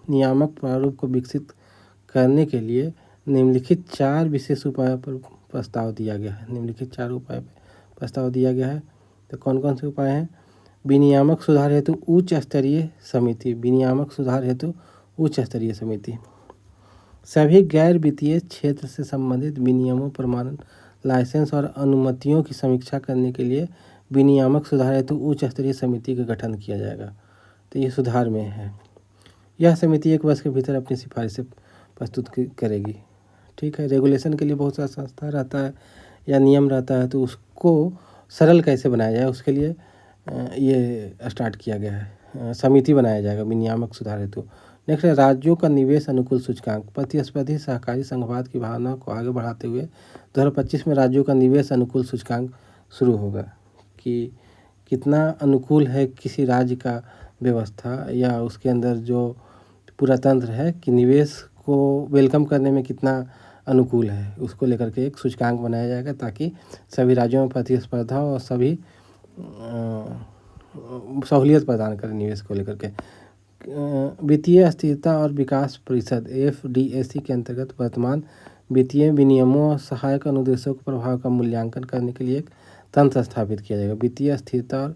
नियामक प्रारूप को विकसित करने के लिए निम्नलिखित 4 विशेष उपायों पर प्रस्ताव दिया गया है। निम्नलिखित 4 उपाय पर प्रस्ताव दिया गया है। तो कौन कौन से उपाय हैं? विनियामक सुधार हेतु उच्च स्तरीय समिति। विनियामक सुधार हेतु उच्च स्तरीय समिति सभी गैर वित्तीय क्षेत्र से संबंधित विनियमों, प्रमाणन, लाइसेंस और अनुमतियों की समीक्षा करने के लिए विनियामक सुधार हेतु उच्च स्तरीय समिति का गठन किया जाएगा। तो ये सुधार में है। यह समिति 1 वर्ष के भीतर अपनी सिफारिशें प्रस्तुत करेगी। ठीक है। रेगुलेशन के लिए बहुत सारा संस्था रहता है या नियम रहता है, तो उसको सरल कैसे बनाया जाए उसके लिए ये स्टार्ट किया गया है। समिति बनाया जाएगा विनियामक सुधार हेतु। नेक्स्ट है राज्यों का निवेश अनुकूल सूचकांक। प्रतिस्पर्धी सहकारी संघवाद की भावना को आगे बढ़ाते हुए 2025 में राज्यों का निवेश अनुकूल सूचकांक शुरू होगा कि कितना अनुकूल है किसी राज्य का व्यवस्था या उसके अंदर जो पूरा तंत्र है कि निवेश को वेलकम करने में कितना अनुकूल है, उसको लेकर के एक सूचकांक बनाया जाएगा ताकि सभी राज्यों में प्रतिस्पर्धा और सभी सहूलियत प्रदान करें निवेश को लेकर के। वित्तीय स्थिरता और विकास परिषद FDAC के अंतर्गत वर्तमान वित्तीय विनियमों और सहायक अनुदेशों के प्रभाव का मूल्यांकन करने के लिए एक तंत्र स्थापित किया जाएगा। वित्तीय स्थिरता और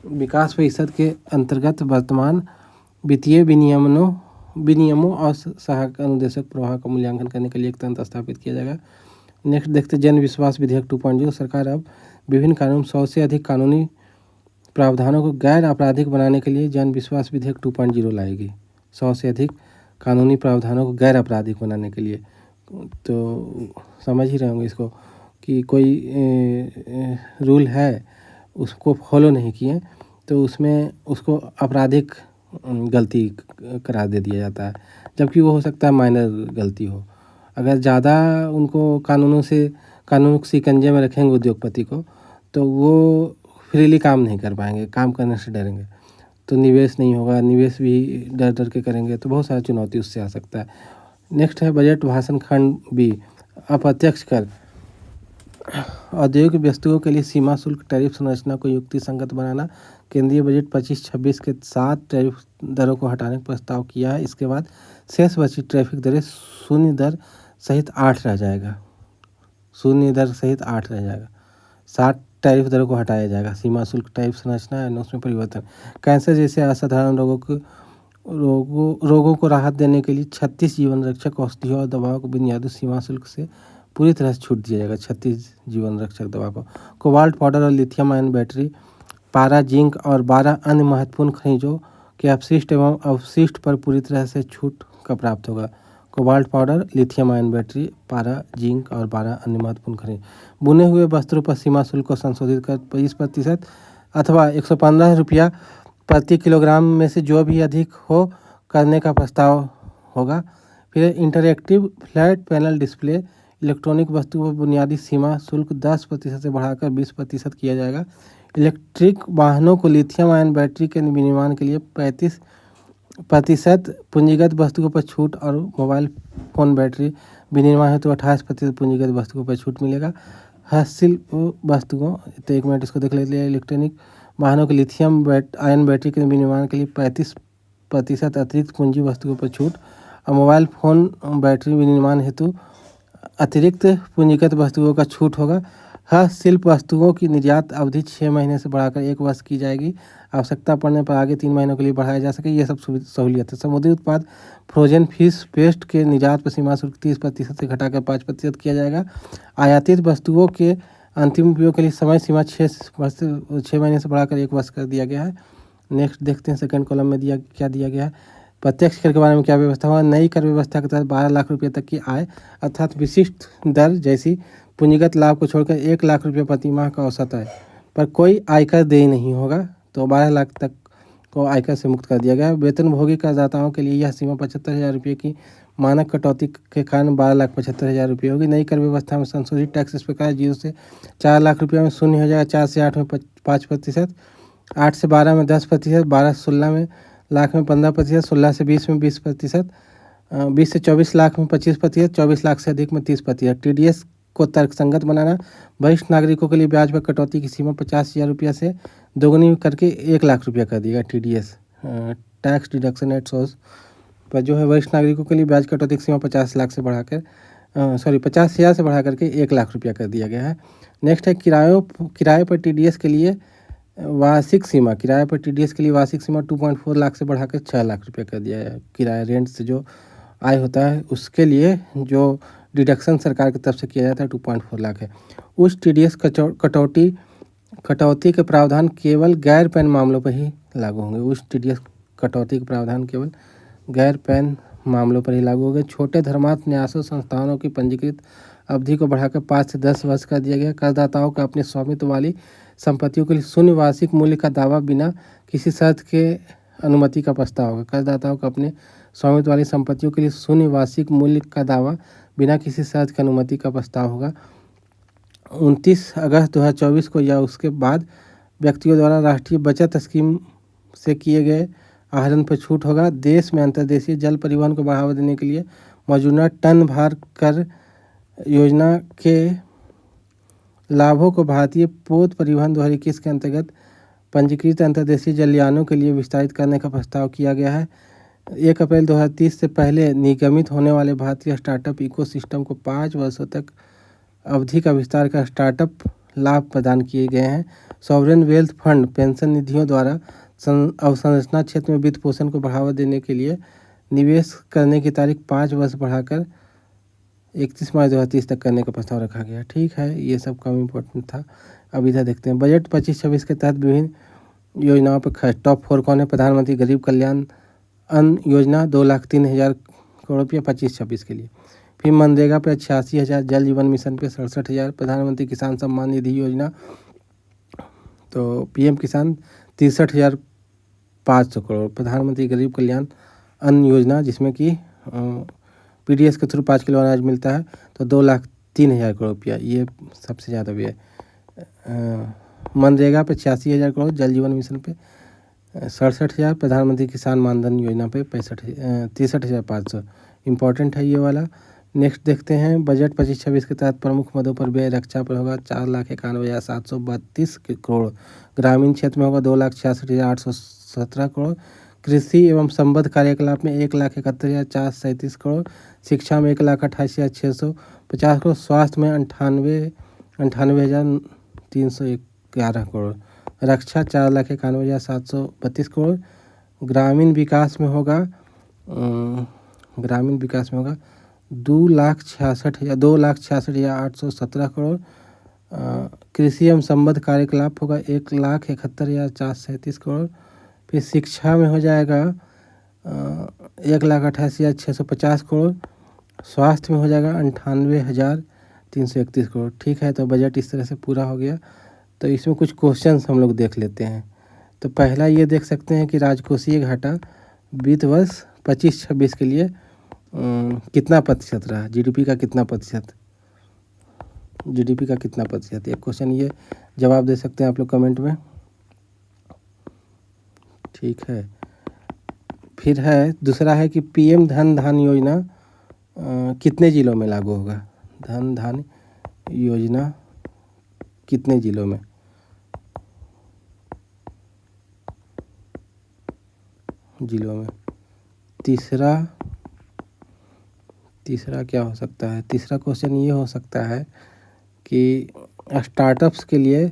विकास परिषद के अंतर्गत वर्तमान वित्तीय विनियमों और सहायक अनुदेशों के प्रभाव का मूल्यांकन करने के लिए एक तंत्र स्थापित किया जाएगा। नेक्स्ट देखते जन विश्वास विधेयक 2.0। सरकार अब विभिन्न कानून 100 से अधिक कानूनी प्रावधानों को गैर आपराधिक बनाने के लिए जन विश्वास विधेयक 2.0 लाएगी। 100 से अधिक कानूनी प्रावधानों को गैर आपराधिक बनाने के लिए। तो समझ ही रहे होंगे इसको कि कोई रूल है उसको फॉलो नहीं किए तो उसमें उसको आपराधिक गलती करार दे दिया जाता है, जबकि वो हो सकता है माइनर गलती हो। अगर ज़्यादा उनको कानून के शिकंजे में रखेंगे उद्योगपति को तो वो फ्रीली काम नहीं कर पाएंगे, काम करने से डरेंगे तो निवेश नहीं होगा, निवेश भी डर डर के करेंगे तो बहुत सारी चुनौती उससे आ सकता है। नेक्स्ट है बजट भाषण खंड B अप्रत्यक्ष कर। औद्योगिक वस्तुओं के लिए सीमा शुल्क टैरिफ संरचना को युक्ति संगत बनाना। केंद्रीय बजट 25-26 के 7 टैरिफ दरों को हटाने का प्रस्ताव किया है। इसके बाद शेष बची ट्रैफिक दरें शून्य दर सहित 8 रह जाएगा। शून्य दर सहित 8 रह जाएगा। 7 टैरिफ दरों को हटाया जाएगा। सीमा शुल्क टैरिफ संरचना है उसमें परिवर्तन। कैंसर जैसे असाधारण रोगों को राहत देने के लिए 36 जीवन रक्षक औषधियों और दवाओं को बुनियादी सीमा शुल्क से पूरी तरह से छूट दिया जाएगा। 36 जीवन रक्षक दवा को। कोबाल्ट पाउडर और लिथियम आयन बैटरी, पारा, जिंक और 12 अन्य महत्वपूर्ण खनिजों के अपशिष्ट एवं अवशिष्ट पर पूरी तरह से छूट का प्राप्त होगा। Cobalt powder, lithium ion battery, पारा, जिंक और 12 अन्य महत्वपूर्ण खनिज। बुने हुए वस्त्रों पर सीमा शुल्क को संशोधित कर 20% अथवा 115 रुपया प्रति किलोग्राम में से जो भी अधिक हो करने का प्रस्ताव होगा। फिर interactive flat panel display, electronic वस्तुओं पर बुनियादी सीमा शुल्क 10% से बढ़ाकर 20% किया जाएगा। इलेक्ट्रिक वाहनों को लिथियम आयन बैटरी के विनिर्माण के लिए 35% पूंजीगत वस्तुओं पर छूट और मोबाइल फ़ोन बैटरी विनिर्माण हेतु 28% पूंजीगत वस्तुओं पर छूट मिलेगा। हस्तशिल्प वस्तुओं, तो 1 मिनट इसको देख लेते हैं। इलेक्ट्रॉनिक वाहनों के लिथियम आयन बैटरी के विनिर्माण के लिए 35% अतिरिक्त पूंजी वस्तुओं पर छूट और मोबाइल फ़ोन बैटरी विनिर्माण हेतु अतिरिक्त पूंजीगत वस्तुओं का छूट होगा। हस्तशिल्प वस्तुओं की निर्यात अवधि 6 महीने से बढ़ाकर 1 वर्ष की जाएगी। आवश्यकता पड़ने पर आगे 3 महीनों के लिए बढ़ाया जा सके, ये सब सहूलियत है। समुद्री उत्पाद फ्रोजन फिश पेस्ट के निर्यात पर सीमा शुल्क 30% से घटाकर 5% किया जाएगा। आयातित वस्तुओं के अंतिम उपयोग के लिए समय सीमा 6 महीने से बढ़ाकर 1 वर्ष कर दिया गया है। नेक्स्ट देखते हैं सेकंड कॉलम में क्या दिया गया है। प्रत्यक्ष कर के बारे में क्या व्यवस्था हुआ। नई कर व्यवस्था के तहत 12 लाख रुपये तक की आय अर्थात विशिष्ट दर जैसी पूंजीगत लाभ को छोड़कर 1 लाख रुपये प्रति माह का औसत आय पर कोई आयकर देय नहीं होगा, तो 12 लाख तक को आयकर से मुक्त कर दिया गया है। वेतनभोगी करदाताओं के लिए यह सीमा 75,000 रुपये की मानक कटौती के कारण 12,75,000 रुपये होगी। नई कर व्यवस्था में संशोधित टैक्स इस प्रकार 0 से 4 लाख रुपये में 0 हो जाएगा, 4 से 8 में 5%, 8 से 12 में 10%, 12 से 16 में लाख में 15%, 16 से 20 में 20%, 20 से 24 लाख में 25%, 24 लाख से अधिक में 30%। TDS को तर्कसंगत बनाना। वरिष्ठ नागरिकों के लिए ब्याज पर कटौती की सीमा 50,000 रुपया से दोगुनी करके 1 लाख रुपया कर दिया TDS tax deduction at source पर जो है वरिष्ठ नागरिकों के लिए ब्याज कटौती की सीमा 50 लाख से बढ़ाकर 50,000 से बढ़ा करके 1 लाख रुपया कर दिया गया है। नेक्स्ट है किराए पर TDS के लिए वार्षिक सीमा। किराए पर TDS के लिए वार्षिक सीमा 2.4 लाख से बढ़ाकर 6 लाख रुपया कर दिया है। किराया रेंट से जो आय होता है उसके लिए जो डिडक्शन सरकार की तरफ से किया जाता है 2.4 लाख है। उस TDS कटौती के प्रावधान केवल गैर पैन मामलों पर ही लागू होंगे। उस TDS कटौती के प्रावधान केवल गैर पैन मामलों पर ही लागू होंगे। छोटे धर्मार्थ न्यासों संस्थानों की पंजीकृत अवधि को बढ़ाकर 5 से 10 वर्ष कर दिया गया। करदाताओं का अपने स्वामित्व वाली संपत्तियों के लिए शून्य वार्षिक मूल्य का दावा बिना किसी शर्त के अनुमति का प्रस्ताव होगा। करदाताओं का अपने स्वामित्व वाली संपत्तियों के लिए शून्य वार्षिक मूल्य का दावा बिना किसी शर्त की अनुमति का प्रस्ताव होगा। 29 अगस्त 2024 को या उसके बाद व्यक्तियों द्वारा राष्ट्रीय बचत स्कीम से किए गए आहरण पर छूट होगा। देश में अंतर्देशीय जल परिवहन को बढ़ावा देने के लिए मौजूदा टन भार कर योजना के लाभों को भारतीय पोत परिवहन 2021 के अंतर्गत पंजीकृत अंतर्देशीय जलयानों के लिए विस्तारित करने का प्रस्ताव किया गया है। 1 अप्रैल 2030 से पहले निगमित होने वाले भारतीय स्टार्टअप इकोसिस्टम को 5 वर्षों तक अवधि का विस्तार कर स्टार्टअप लाभ प्रदान किए गए हैं। सॉवरेन वेल्थ फंड पेंशन निधियों द्वारा अवसंरचना क्षेत्र में वित्त पोषण को बढ़ावा देने के लिए निवेश करने की तारीख 5 वर्ष बढ़ाकर 31 मार्च 2030 तक करने का प्रस्ताव रखा गया। ठीक है, ये सब कम इम्पोर्टेंट था। अब इधर देखते हैं बजट 25-26 के तहत विभिन्न योजनाओं पर खर्च। टॉप 4 कौन है। प्रधानमंत्री गरीब कल्याण अन्न योजना 2,03,000 करोड़ रुपया 25-26 के लिए। फिर मनरेगा पे 86,000, जल जीवन मिशन पे 67,000, प्रधानमंत्री किसान सम्मान निधि योजना तो PM किसान 63,500 करोड़। प्रधानमंत्री गरीब कल्याण अन्न योजना जिसमें कि PDS के थ्रू 5 किलो अनाज मिलता है तो 2,03,000 करोड़ रुपया, ये सबसे ज़्यादा भी है। मनरेगा पे 86,000 करोड़, जल जीवन मिशन पे 67,000, प्रधानमंत्री किसान मानधन योजना पे 63,500। इम्पॉर्टेंट है ये वाला। नेक्स्ट देखते हैं बजट 25-26 के तहत प्रमुख मदों पर व्यय रक्षा पर होगा 4,91,732 करोड़। ग्रामीण क्षेत्र में होगा 2,66,817 करोड़। कृषि एवं संबद्ध कार्यकलाप में 1,71,437 करोड़। शिक्षा में 1,28,650 करोड़। स्वास्थ्य में 98,311 करोड़। रक्षा 4,91,732 करोड़। ग्रामीण विकास में होगा 2,66,817 करोड़। कृषि एवं संबद्ध कार्यकलाप होगा 1,71,437 करोड़। फिर शिक्षा में हो जाएगा 1,88,650 करोड़। स्वास्थ्य में हो जाएगा 98,331 करोड़। ठीक है, तो बजट इस तरह से पूरा हो गया। तो इसमें कुछ क्वेश्चंस हम लोग देख लेते हैं। तो पहला ये देख सकते हैं कि राजकोषीय घाटा वित्त वर्ष 25-26 के लिए कितना प्रतिशत रहा। GDP का कितना प्रतिशत, एक क्वेश्चन ये जवाब दे सकते हैं आप लोग कमेंट में। ठीक है, फिर है दूसरा है कि PM धन धान योजना कितने जिलों में लागू होगा। धन धान योजना कितने जिलों में। तीसरा क्या हो सकता है। तीसरा क्वेश्चन ये हो सकता है कि स्टार्टअप्स के लिए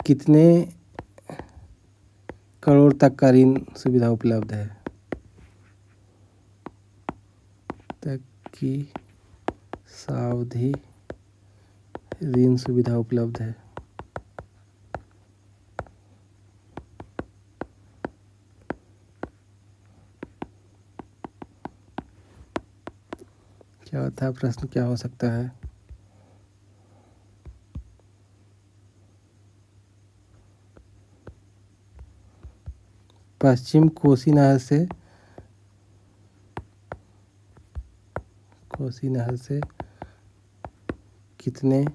कितने करोड़ तक का ऋण सुविधा उपलब्ध है? तक की सावधि ऋण सुविधा उपलब्ध है। क्या होता है प्रश्न, क्या हो सकता है? पश्चिम कोसी नहर से कितने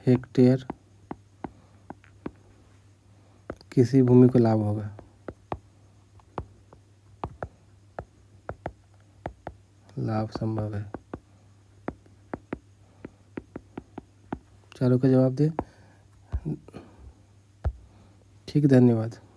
हेक्टेयर कृषि भूमि को लाभ होगा? लाभ संभव है। चारों का जवाब दें। ठीक, धन्यवाद।